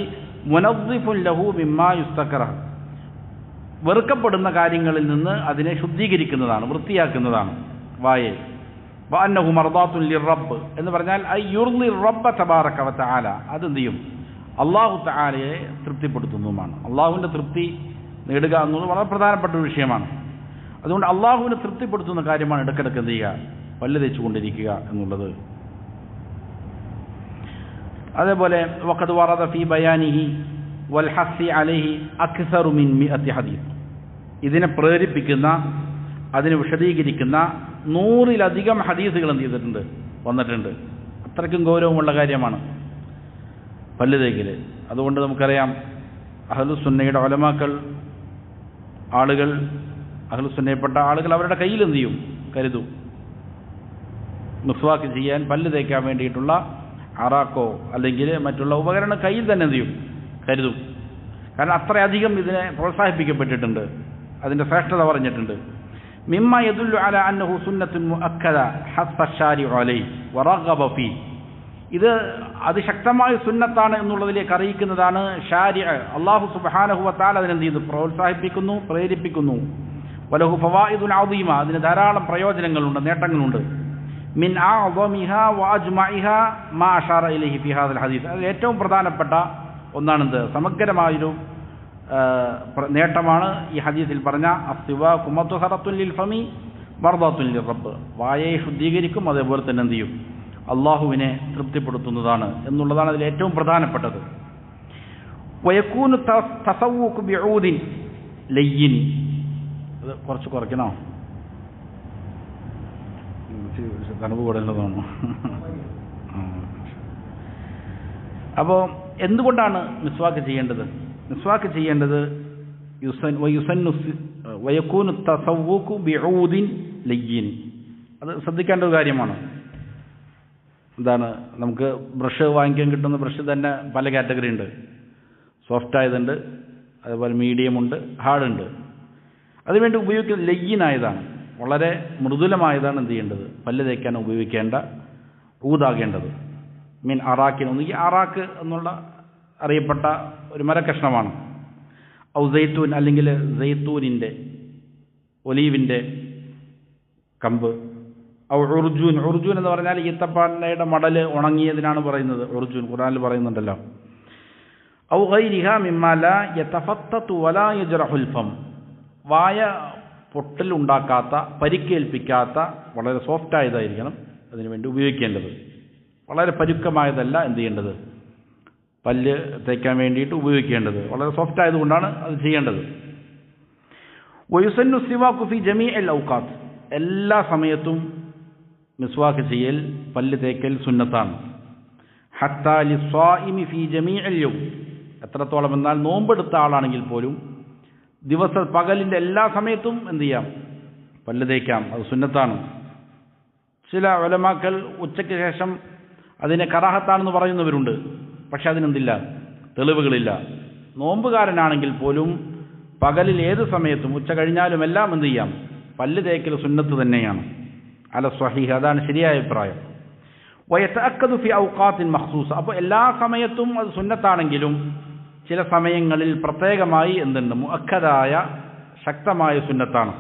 A: മുനദ്ദിഫുൻ ലഹു മിമ്മാ യുസ്തകറഹ്, വെറുക്കപ്പെടുന്ന കാര്യങ്ങളിൽ നിന്ന് അതിനെ ശുദ്ധീകരിക്കുന്നതാണ്, വൃത്തിയാക്കുന്നതാണ് വായെ. വഅന്നഹു മർദാത്തുൻ ലിർറബ്ബ് എന്ന് പറഞ്ഞാൽ ഐ യുർളി റബ്ബ തബാറക വതആല, അതെന്ത് ചെയ്യും? അള്ളാഹു തആലയെ തൃപ്തിപ്പെടുത്തുന്നതുമാണ്. അള്ളാഹുവിൻ്റെ തൃപ്തി നേടുക എന്നുള്ളത് വളരെ പ്രധാനപ്പെട്ട ഒരു വിഷയമാണ്. അതുകൊണ്ട് അള്ളാഹുവിനെ തൃപ്തിപ്പെടുത്തുന്ന കാര്യമാണ് ഇടയ്ക്കിടയ്ക്ക് എന്ത് ചെയ്യുക, പല്ല് തേച്ചുകൊണ്ടിരിക്കുക എന്നുള്ളത്. അതേപോലെ വഖദ് വറദ ഫീ ബയാനിഹി വൽ ഹസ്സി അലൈഹി അക്സറു മിൻ 100 ഹദീസ്, ഇതിനെ പ്രേരിപ്പിക്കുന്ന, അതിനെ വിശദീകരിക്കുന്ന 100-ലധികം ഹദീസുകൾ എന്ത് ചെയ്തിട്ടുണ്ട്, വന്നിട്ടുണ്ട്. അത്രയ്ക്കും ഗൗരവമുള്ള കാര്യമാണ് പല്ല് തേക്കൽ. അതുകൊണ്ട് നമുക്കറിയാം, അഹ്ലുസുന്നയുടെ ഉലമാക്കൾ, അഹ്ലുസുന്നയിൽപ്പെട്ട ആളുകൾ അവരുടെ കയ്യിൽ എന്ത് ചെയ്യും, കരുതും. മിസ്വാക്ക് ചെയ്യാൻ, പല്ല് തേക്കാൻ വേണ്ടിയിട്ടുള്ള അറാക്കോ അല്ലെങ്കിൽ മറ്റുള്ള ഉപകരണം കയ്യിൽ തന്നെ എന്ത് ചെയ്യും, കരുതും. കാരണം അത്രയധികം ഇതിനെ പ്രോത്സാഹിപ്പിക്കപ്പെട്ടിട്ടുണ്ട്, അതിൻ്റെ ശ്രേഷ്ഠത പറഞ്ഞിട്ടുണ്ട്. മിമ്മ യദുല്ലു അലാ അന്നഹു സുന്നത്തുൻ മുഅക്കദ ഹസ്സ ശാരിഉ അലൈഹി വറഗബ ഫീ, ഇത് അതിശക്തമായ സുന്നത്താണ് എന്നുള്ളതിലേക്ക് അറിയിക്കുന്നതാണ് ഷാരിഅ. അല്ലാഹു സുബ്ഹാനഹു വ തആല അതിനെന്ത് ചെയ്തു? പ്രോത്സാഹിപ്പിക്കുന്നു, പ്രേരിപ്പിക്കുന്നു. വലഹു ഫവായിദുൻ അദീമ, അതിന് ധാരാളം പ്രയോജനങ്ങളുണ്ട്, നേട്ടങ്ങളുണ്ട്. മിൻ അഅ്ളമിഹാ വ അജ്മഇഹാ മാ അശാറ ഇലൈഹി ഫി ഹാദൽ ഹദീസ്. അതിൽ ഏറ്റവും പ്രധാനപ്പെട്ട ഒന്നാണെന്ത്? സമഗ്രമായൊരു നേട്ടമാണ് ഈ ഹദീസിൽ പറഞ്ഞ അസ്തിവാഖു മത്ഹറത്തുൻ ലിൽ ഫമി മർദത്തുൻ ലിറബ്ബ്. വായയെ ശുദ്ധീകരിക്കും, അതേപോലെ തന്നെ എന്ത് ചെയ്യും? അള്ളാഹുവിനെ തൃപ്തിപ്പെടുത്തുന്നതാണ് എന്നുള്ളതാണ് അതിൽ ഏറ്റവും പ്രധാനപ്പെട്ടത്. വയക്കൂനു തസവ്വുഖു ബിഊദിൻ ലയ്യിൻ. അത് കുറച്ച് കുറയ്ക്കണോ? തണുപ്പ് കൂടുതലുള്ളതാണ്. അപ്പോൾ എന്തുകൊണ്ടാണ് മിസ്വാക്ക് ചെയ്യേണ്ടത്? മിസ്വാക്ക് ചെയ്യേണ്ടത് വയക്കൂനു തസവ്വുഖു ബിഊദിൻ ലയ്യിൻ. അത് ശ്രദ്ധിക്കേണ്ട ഒരു കാര്യമാണ്. എന്താണ്, നമുക്ക് ബ്രഷ് വാങ്ങിക്കാൻ കിട്ടുന്ന ബ്രഷ് തന്നെ പല കാറ്റഗറി ഉണ്ട്. സോഫ്റ്റ് ആയതുണ്ട്, അതുപോലെ മീഡിയം ഉണ്ട്, ഹാർഡ് ഉണ്ട്. അതിനുവേണ്ടി ഉപയോഗിക്കുന്ന ലയ്യിനായതാണ്, വളരെ മൃദുലമായതാണ് എന്ത് ചെയ്യേണ്ടത്? പല്ല് തേക്കാൻ ഉപയോഗിക്കേണ്ട ഊതാകേണ്ടത്. മീൻ അറാക്കിന് ഒന്നുകിൽ അറാക്ക് എന്നുള്ള അറിയപ്പെട്ട ഒരു മരക്കഷ്ണമാണ്. ഔ സൈത്തൂൻ, അല്ലെങ്കിൽ സൈത്തൂനിൻ്റെ ഒലീവിൻ്റെ കമ്പ്. ഔ ഉർജൂൻ. ഉർജൂൻ എന്ന് പറഞ്ഞാൽ ഈത്തപ്പാനയുടെ മടല് ഉണങ്ങിയതിനാണ് പറയുന്നത്. ഉർജൂൻ ഖുർആനിൽ പറയുന്നുണ്ടല്ലോ. ഔ ഗൈരിഹാ മിമ്മാ ലാ യതഫത്തതു വലാ യജ്റഹുൽ ഫം. വായ പൊട്ടൽ ഉണ്ടാക്കാത്ത, പരിക്കേൽപ്പിക്കാത്ത, വളരെ സോഫ്റ്റ് ആയതായിരിക്കണം അതിനുവേണ്ടി ഉപയോഗിക്കേണ്ടത്. വളരെ പരുക്കമായതല്ല എന്ത് ചെയ്യേണ്ടത്? പല്ല് തേക്കാൻ വേണ്ടിയിട്ട് ഉപയോഗിക്കേണ്ടത്. വളരെ സോഫ്റ്റ് ആയതുകൊണ്ടാണ് അത് ചെയ്യേണ്ടത്. വയുസന്നു സിവാഖു ഫി ജമീഇൽ ഔഖാത്ത്. എല്ലാ സമയത്തും മിസ്വാക്ക് ചെയ്യൽ, പല്ല് തേക്കൽ സുന്നത്താണ്. ഹത്താ ലിസ്വാഇമി ഫി ജമീഇൽ യൗം. എത്രത്തോളം എന്നാൽ നോമ്പെടുത്ത ആളാണെങ്കിൽ പോലും പകലിൻ്റെ എല്ലാ സമയത്തും എന്ത് ചെയ്യാം? പല്ല് തേക്കാം. അത് സുന്നത്താണ്. ചില ഉലമാക്കൾ ഉച്ചയ്ക്ക് ശേഷം അതിനെ കറാഹത്താണെന്ന് പറയുന്നവരുണ്ട്. പക്ഷെ അതിനെന്തില്ല? തെളിവുകളില്ല. നോമ്പുകാരനാണെങ്കിൽ പോലും പകലിൽ ഏത് സമയത്തും ഉച്ച കഴിഞ്ഞാലും എല്ലാം എന്ത് ചെയ്യാം? പല്ല് തേക്കൽ സുന്നത്ത് തന്നെയാണ്. അല സ്വഹീഹ്, അതാണ് ശരിയായ അഭിപ്രായം. വയതഅക്കദു ഫി ഔഖാത്തിൻ മഖ്സൂസ. അപ്പോൾ എല്ലാ സമയത്തും അത് സുന്നത്താണെങ്കിലും ചില സമയങ്ങളിൽ പ്രത്യേകമായി എന്തുണ്ട്? മുഅക്കദായ ശക്തമായ സുന്നത്താണ്.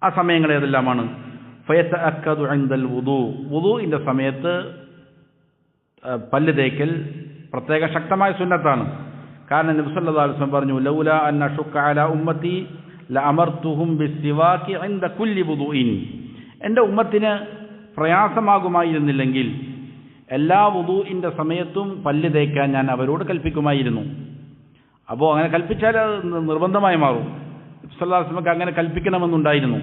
A: ആ സമയങ്ങൾ ഏതെല്ലാമാണ്? ഫയതഅക്കദു ഇൻദൽ വുദൂ. വുദൂഇന്റെ സമയത്ത് പല്ല് തേക്കൽ പ്രത്യേക ശക്തമായ സുന്നത്താണ്. കാരണം നബി സല്ലല്ലാഹു അലൈഹി വസല്ലം പറഞ്ഞു, ലൗലാ അൻ അശുക്ക അലാ ഉമ്മത്തി ലഅമർതുഹും ബിസ്സിവാകി ഇൻദ കുല്ലി വുദൂഇൻ. എൻ്റെ ഉമ്മത്തിന് പ്രയാസമാകുമായിരുന്നില്ലെങ്കിൽ എല്ലാ വുദൂഇൻ്റെ സമയത്തും പല്ല് തേക്കാൻ ഞാൻ അവരോട് കൽപ്പിക്കുമായിരുന്നു. അപ്പോൾ അങ്ങനെ കൽപ്പിച്ചാൽ അത് നിർബന്ധമായി മാറും. നബി സല്ലല്ലാഹു അലൈഹി വസല്ലം അങ്ങനെ കൽപ്പിക്കണമെന്നുണ്ടായിരുന്നു.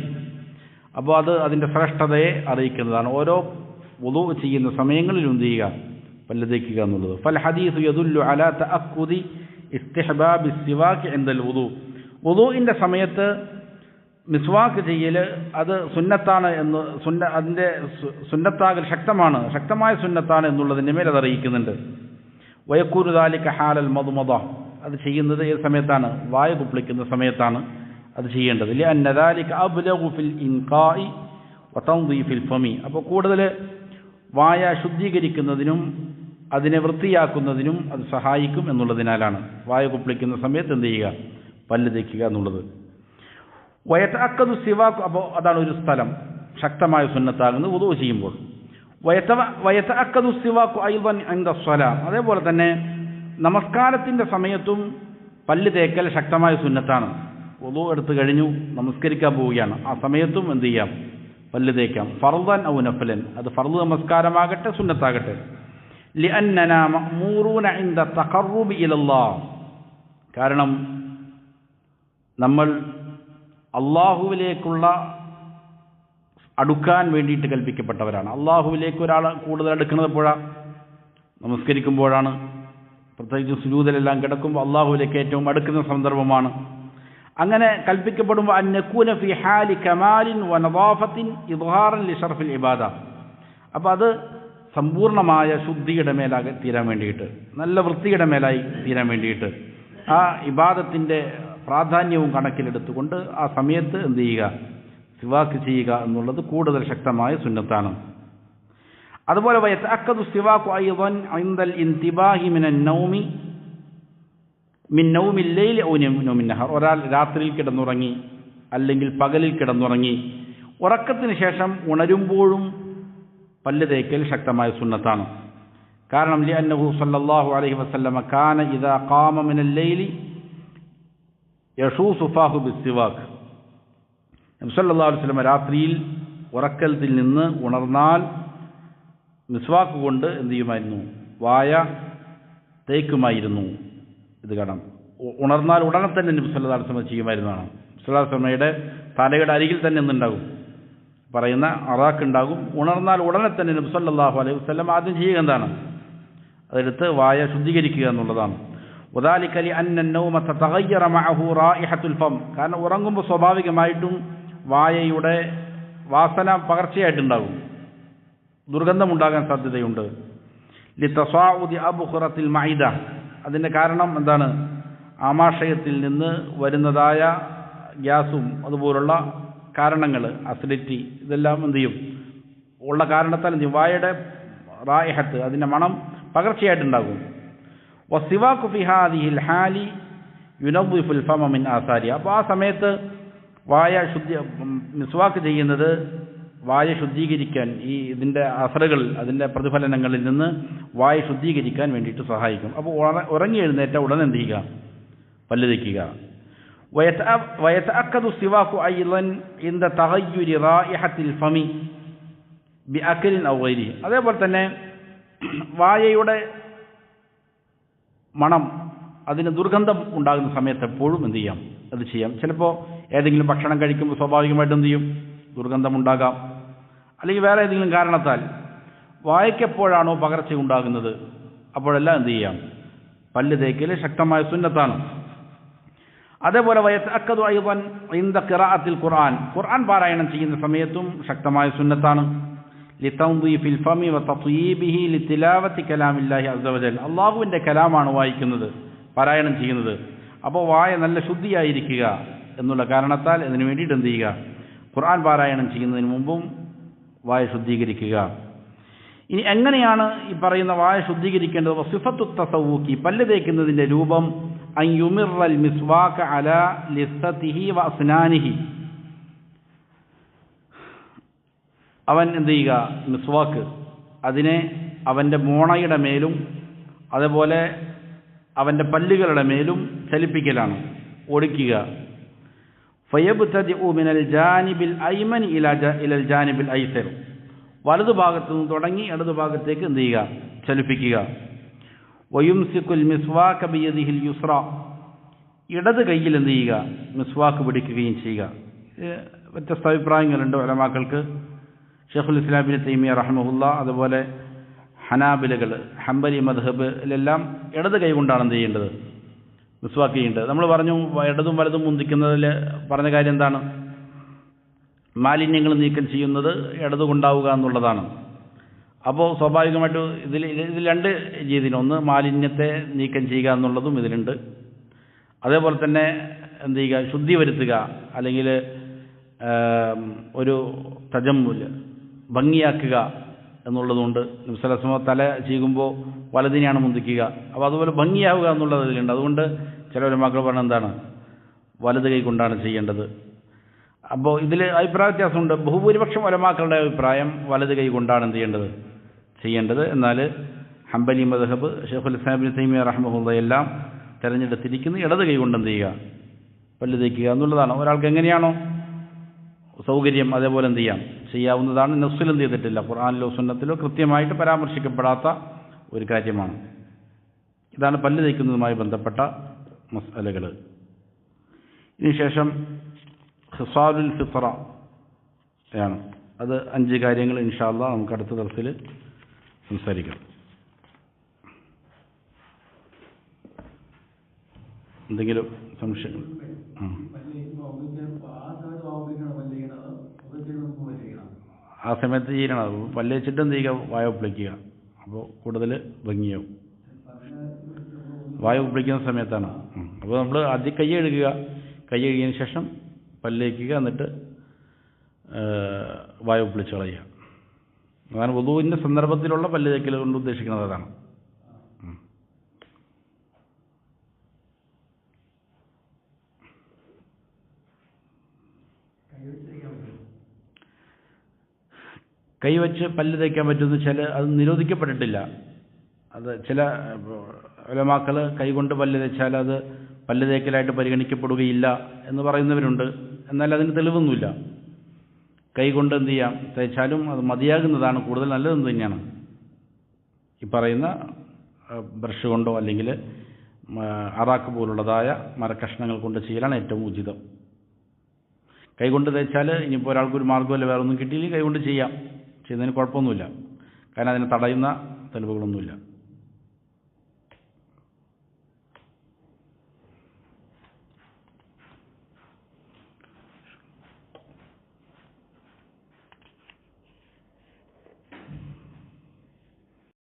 A: അപ്പോൾ അത് അതിൻ്റെ ശ്രേഷ്ഠതയെ അറിയിക്കുന്നതാണ്. ഓരോ വുദൂ ചെയ്യുന്ന സമയങ്ങളിലും എന്ത് ചെയ്യുക? പല്ല് തേക്കുക എന്നുള്ളത്. ഫൽ ഹദീസു യദുല്ലു അലാ തഅക്കുദി ഇസ്തിഹ്ബാബി സിവാകി ഇൻദൽ വുദൂ. വുദൂഇൻ്റെ സമയത്ത് മിസ്വാക്ക് ചെയ്യൽ അത് സുന്നത്താണ് എന്ന്, അതിൻ്റെ സുന്നത്താകൽ ശക്തമായ സുന്നത്താണ് എന്നുള്ളതിൻ്റെ മേൽ അത് അറിയിക്കുന്നുണ്ട്. വയക്കൂനു ദാലിക ഹാലൽ മദ്മദ. അത് ചെയ്യുന്നത് ഏത് സമയത്താണ്? വായ കുപ്പിളിക്കുന്ന സമയത്താണ് അത് ചെയ്യേണ്ടത്. ലിഅന്ന ദാലിക അബ്ലഗു ഫിൽ ഇൻഖാഇ വതൻദീഫിൽ ഫമി. അപ്പോൾ കൂടുതൽ വായ ശുദ്ധീകരിക്കുന്നതിനും അതിനെ വൃത്തിയാക്കുന്നതിനും അത് സഹായിക്കും എന്നുള്ളതിനാലാണ് വായ കുപ്പിളിക്കുന്ന സമയത്ത് എന്ത് ചെയ്യുക? പല്ല് തേക്കുക എന്നുള്ളത്. വയതഅക്കദു സിവാഖ്. അപ്പോൾ അതാണ് ഒരു സ്ഥലം ശക്തമായ സുന്നത്താകുന്നത് വുദൂ ചെയ്യുമ്പോൾ. വയതഅക്കദു സിവാഖ് അയ്ളൻ ഇൻദ സ്വലാം. അതേപോലെ തന്നെ നമസ്കാരത്തിൻ്റെ സമയത്തും പല്ല് തേക്കൽ ശക്തമായ സുന്നത്താണ്. വുദൂ എടുത്തു കഴിഞ്ഞു നമസ്കരിക്കാൻ പോവുകയാണ്, ആ സമയത്തും എന്ത് ചെയ്യാം? പല്ല് തേക്കാം. ഫർദൻ ഔ നഫ്ലൻ. അത് ഫർദ് നമസ്കാരമാകട്ടെ സുന്നത്താകട്ടെ. ലിഅന്നനാ മഅ്മൂറൂന ഇൻദ തഖർറുബി ഇലല്ലാഹ്. കാരണം നമ്മൾ അള്ളാഹുവിലേക്കുള്ള അടുക്കാൻ വേണ്ടിയിട്ട് കൽപ്പിക്കപ്പെട്ടവരാണ്. അള്ളാഹുവിലേക്ക് ഒരാൾ കൂടുതൽ അടുക്കുന്നത് എപ്പോഴാണ്? നമസ്കരിക്കുമ്പോഴാണ്. പ്രത്യേകിച്ച് സുജൂദിലെല്ലാം കിടക്കുമ്പോൾ അള്ളാഹുവിലേക്ക് ഏറ്റവും അടുക്കുന്ന സന്ദർഭമാണ്. അങ്ങനെ കൽപ്പിക്കപ്പെടുമ്പോൾ അൻ നകൂന ഫി ഹാലി കമാലിൻ വ നദാഫത്തിൻ ഇദ്ഹാറൻ ലിശർഫിൽ ഇബാദ. അപ്പോൾ അത് സമ്പൂർണ്ണമായ ശുദ്ധിയുടെ മേലാകെ തീരാൻ വേണ്ടിയിട്ട്, നല്ല വൃത്തിയുടെ മേലായി തീരാൻ വേണ്ടിയിട്ട്, ആ ഇബാദത്തിൻ്റെ പ്രാധാന്യവും കണക്കിലെടുത്തുകൊണ്ട് ആ സമയത്ത് എന്ത് ചെയ്യുക? സിവാക്ക് ചെയ്യുക എന്നുള്ളത് കൂടുതൽ ശക്തമായ സുന്നത്താണ്. അതുപോലെ വയതഅക്കദു സിവാഖു അയ്ളൻ ഇൻദൽ ഇന്തിബാഹി മിനൻ നൗമി മിൻ നൗമിൽ ലൈലി ഔ നൗമിൻ നഹർ. ഒരാൾ രാത്രിയിൽ കിടന്നുറങ്ങി അല്ലെങ്കിൽ പകലിൽ കിടന്നുറങ്ങി ഉറക്കത്തിന് ശേഷം ഉണരുമ്പോഴും പല്ല് തേക്കൽ ശക്തമായ സുന്നത്താണ്. കാരണം ലിഅന്നഹു സല്ലല്ലാഹു അലൈഹി വസല്ലമ കാന ഇദാ ഖാമ മിനൽ ലൈലി യശൂസു ഫാഹു ബിസ്സിവാഖ്. നബി സല്ലല്ലാഹു അലൈഹി വസല്ലമ രാത്രിയിൽ ഉറക്കത്തിൽ നിന്ന് ഉണർന്നാൽ മിസ്വാക്ക് കൊണ്ട് എന്ത് ചെയ്യുമായിരുന്നു? വായ തേക്കുമായിരുന്നു. ഇത് കാണാം. ഉണർന്നാൽ ഉടനെ തന്നെ നബി സല്ലല്ലാഹു അലൈഹി വസല്ലമ ചെയ്യുമായിരുന്നതാണ്. സല്ലല്ലാഹു അലൈഹി വസല്ലമയുടെ തലയുടെ അരികിൽ തന്നെ എന്തുണ്ടാകും? പറയുന്ന അറാക്കുണ്ടാകും. ഉണർന്നാൽ ഉടനെ തന്നെ നബി സല്ലല്ലാഹു അലൈഹി വസല്ലമ ആദ്യം ചെയ്യുക എന്താണ്? അതെടുത്ത് വായ ശുദ്ധീകരിക്കുക എന്നുള്ളതാണ്. വദാലിക ലിഅന്ന അൻ-നൗമ തതഗയ്യറ മഅഹു റായിഹത്തുൽ ഫം. കാരണം ഉറങ്ങുമ്പോൾ സ്വാഭാവികമായിട്ടും വായയുടെ വാസന പകർച്ചയായിട്ടുണ്ടാകും, ദുർഗന്ധമുണ്ടാകാൻ സാധ്യതയുണ്ട്. ലിതസാഉദി അബ്ഖറത്തിൽ മഈദ. അതിൻ്റെ കാരണം എന്താണ്? ആമാശയത്തിൽ നിന്ന് വരുന്നതായ ഗ്യാസും അതുപോലുള്ള കാരണങ്ങൾ, അസിഡിറ്റി, ഇതെല്ലാം എന്ത് ചെയ്യും? ഉള്ള കാരണത്താൽ എന്ത് ചെയ്യും? വായയുടെ റായിഹത്ത്, അതിൻ്റെ മണം പകർച്ചയായിട്ടുണ്ടാകും. വസിവാഖു ഫി ഹാദിഹിൽ ഹാലി യുനവ്വിഫുൽ ഫമ മിൻ ആസാരി. അപ്പോൾ ആ സമയത്ത് വായ മിസ്വാക്ക് ചെയ്യുന്നത് വായ ശുദ്ധീകരിക്കാൻ, ഈ ഇതിൻ്റെ അസറുകൾ, അതിൻ്റെ പ്രതിഫലനങ്ങളിൽ നിന്ന് വായ ശുദ്ധീകരിക്കാൻ വേണ്ടിയിട്ട് സഹായിക്കും. അപ്പോൾ ഉറങ്ങി എഴുന്നേറ്റ ഉടനെ എന്ത് ചെയ്യുക? പല്ല് തേക്കുക. വയതഅക്കദു സിവാഖു അയ്ളൻ ഇൻദ തഗയ്യുരി റായിഹത്തിൽ ഫമി ബിഅക്ലിൻ ഔ ഗൈരിഹി. അതേപോലെ തന്നെ വായയുടെ മണം, അതിന് ദുർഗന്ധം ഉണ്ടാകുന്ന സമയത്ത് എപ്പോഴും എന്ത് ചെയ്യാം? അത് ചെയ്യാം. ചിലപ്പോൾ ഏതെങ്കിലും ഭക്ഷണം കഴിക്കുമ്പോൾ സ്വാഭാവികമായിട്ടും എന്ത് ചെയ്യും? ദുർഗന്ധമുണ്ടാകാം. അല്ലെങ്കിൽ വേറെ ഏതെങ്കിലും കാരണത്താൽ വായയ്ക്കെപ്പോഴാണോ പകർച്ച ഉണ്ടാകുന്നത് അപ്പോഴെല്ലാം എന്ത് ചെയ്യാം? പല്ല് തേക്കൽ ശക്തമായ സുന്നത്താണ്. അതേപോലെ വയതഅക്കദു അയ്ളൻ ഇൻദ ഖിറാഅത്തിൽ ഖുർആൻ. ഖുർആൻ പാരായണം ചെയ്യുന്ന സമയത്തും ശക്തമായ സുന്നത്താണ്. ലിതൻദീഫിൽ ഫമി വതത്യീബിഹി ലിതിലാവത്തി കലാമില്ലാഹി അസ്സ വജൽ. അല്ലാഹുവിൻ്റെ കലാമാണ് വായിക്കുന്നത്, പാരായണം ചെയ്യുന്നത്. അപ്പോൾ വായ നല്ല ശുദ്ധിയായിരിക്കുക എന്നുള്ള കാരണത്താൽ അതിനു വേണ്ടിയിട്ട് എന്ത് ചെയ്യുക? ഖുർആൻ പാരായണം ചെയ്യുന്നതിന് മുമ്പും വായ ശുദ്ധീകരിക്കുക. ഇനി എങ്ങനെയാണ് ഈ പറയുന്ന വായ ശുദ്ധീകരിക്കേണ്ടത്? വസിഫത്തു തസവ്വുക്കി. പല്ല് തേക്കുന്നതിൻ്റെ രൂപം അൻ യുമിറൽ മിസ്വാക അലാ ലിസ്സതിഹി വ അസ്നാനിഹി. അവൻ എന്ത് ചെയ്യുക? മിസ്വാക്ക് അതിനെ അവൻ്റെ മോണയുടെ മേലും അതുപോലെ അവൻ്റെ പല്ലുകളുടെ മേലും ചലിപ്പിക്കലാണ്, ഓടിക്കുക. ഫയബ്തദിഉ മിനൽ ജാനിബിൽ ഐമൻ ഇലൽ ജാനിബിൽ ഐസർ. വലതുഭാഗത്തു നിന്ന് തുടങ്ങി ഇടതുഭാഗത്തേക്ക് എന്ത് ചെയ്യുക? ചലിപ്പിക്കുക. വയുംസിക്കുൽ മിസ്വാക ബിയദിഹിൽ യുസ്ര. ഇടത് കൈയിൽ എന്ത് ചെയ്യുക? മിസ്വാക്ക് പിടിക്കുകയും ചെയ്യുക. വ്യത്യസ്ത അഭിപ്രായങ്ങളുണ്ട് ഉലമാക്കൾക്ക്. ഷെയ്ഖുൽ ഇസ്ലാം ഇബ്നു തൈമിയ്യ റഹിമഹുല്ലാ, അതുപോലെ ഹനാബിലകൾ, ഹംബലി മദ്ഹബിലെല്ലാം ഇടത് കൈ കൊണ്ടാണ് എന്ത് ചെയ്യേണ്ടത്? മിസ്വാക്ക് ചെയ്യേണ്ടത്. നമ്മൾ പറഞ്ഞു ഇടതും വലതും മുന്തിക്കുന്നതിൽ പറഞ്ഞ കാര്യം എന്താണ്? മാലിന്യങ്ങൾ നീക്കം ചെയ്യുന്നത് ഇടതുകൊണ്ടാവുക എന്നുള്ളതാണ്. അപ്പോൾ സ്വാഭാവികമായിട്ട് ഇതിൽ രണ്ട് രീതിയിൽ, ഒന്ന് മാലിന്യത്തെ നീക്കം ചെയ്യുക എന്നുള്ളതും ഇതിലുണ്ട്. അതേപോലെ തന്നെ എന്ത് ചെയ്യുക? ശുദ്ധി വരുത്തുക, അല്ലെങ്കിൽ ഒരു തജമ്മുല് ഭംഗിയാക്കുക എന്നുള്ളതുകൊണ്ട് നബി സല്ലല്ലാഹു അലൈഹി വസല്ലം തല ചീകുമ്പോൾ വലതിനെയാണ് മുന്തിക്കുക. അപ്പോൾ അതുപോലെ ഭംഗിയാവുക എന്നുള്ളത് ഇതിലുണ്ട്. അതുകൊണ്ട് ചില ഉലമാക്കൾ പറഞ്ഞ എന്താണ്? വലത് കൈ കൊണ്ടാണ് ചെയ്യേണ്ടത്. അപ്പോൾ ഇതിൽ അഭിപ്രായ വ്യത്യാസമുണ്ട്. ബഹുഭൂരിപക്ഷം ഉലമാക്കളുടെ അഭിപ്രായം വലത് കൈ കൊണ്ടാണ് എന്ത് ചെയ്യേണ്ടത്. എന്നാൽ ഹംബലി മദ്ഹബ്, ഷെയ്ഖുൽ ഇസ്ലാം ഇബ്നു തൈമിയ്യ റഹിമഹുല്ലാഹ് എല്ലാം തിരഞ്ഞെടുത്തിരിക്കുന്നത് ഇടത് കൈ കൊണ്ട് എന്ത് ചെയ്യുക? പല്ല് തേക്കുക എന്നുള്ളതാണ്. ഒരാൾക്ക് എങ്ങനെയാണോ സൗകര്യം അതേപോലെ എന്ത് ചെയ്യാവുന്നതാണ്. നഫ്സിൽ എന്ത് ചെയ്തിട്ടില്ല, ഖുർആനിലോ സുന്നത്തിലോ കൃത്യമായിട്ട് പരാമർശിക്കപ്പെടാത്ത ഒരു കാര്യമാണ്. ഇതാണ് പല്ല് തേക്കുന്നതുമായി ബന്ധപ്പെട്ട മസ്അലകൾ. ഇതിനുശേഷം ഖിസാലുൽ ഫിത്ര ആണ്. അത് 5 കാര്യങ്ങൾ ഇൻഷാ അല്ലാഹ് നമുക്ക് അടുത്ത ദർസിൽ സംസാരിക്കാം. എന്തെങ്കിലും സംശയങ്ങൾ? ആ സമയത്ത് ചെയ്യണം. പല്ല് വെച്ചിട്ട് എന്ത് ചെയ്യുക? വായ ഉപ്പിളിക്കുക. അപ്പോൾ കൂടുതൽ ഭംഗിയാവും. വായ ഉപ്പിളിക്കുന്ന സമയത്താണ്. അപ്പോൾ നമ്മൾ ആദ്യം കൈ കഴുകുക. കൈ കഴുകിയതിന് ശേഷം പല്ല് വയ്ക്കുക, എന്നിട്ട് വായ ഉപ്പിളിച്ച് കളയുക. അതാണ് വുളൂഇൻ്റെ സന്ദർഭത്തിലുള്ള പല്ല് തേക്കൽ കൊണ്ട് ഉദ്ദേശിക്കുന്നത് അതാണ്. കൈവച്ച് പല്ല് തേക്കാൻ പറ്റുമെന്ന് വെച്ചാൽ അത് നിരോധിക്കപ്പെട്ടിട്ടില്ല. അത് ചില ഉലമാക്കൾ കൈകൊണ്ട് പല്ല് തേച്ചാൽ അത് പല്ല് തേക്കലായിട്ട് പരിഗണിക്കപ്പെടുകയില്ല എന്ന് പറയുന്നവരുണ്ട്. എന്നാൽ അതിന് തെളിവൊന്നുമില്ല. കൈകൊണ്ട് എന്ത് ചെയ്യാം, തേച്ചാലും അത് മതിയാകുന്നതാണ്, കൂടുതൽ നല്ലതെന്ന് തന്നെയാണ്. ഈ പറയുന്ന ബ്രഷ് കൊണ്ടോ അല്ലെങ്കിൽ അറാക്ക് പോലുള്ളതായ മരക്കഷ്ണങ്ങൾ കൊണ്ട് ചെയ്യലാണ് ഏറ്റവും ഉചിതം. കൈകൊണ്ട് തേച്ചാൽ ഇനിയിപ്പോൾ ഒരാൾക്കൊരു മാർഗ്ഗമല്ല വേറെ ഒന്നും കിട്ടിയില്ലെങ്കിൽ കൈകൊണ്ട് ചെയ്യാം, ചെയ്യുന്നതിന് കുഴപ്പമൊന്നുമില്ല. കാരണം അതിനെ തടയുന്ന തെളിവുകളൊന്നുമില്ല.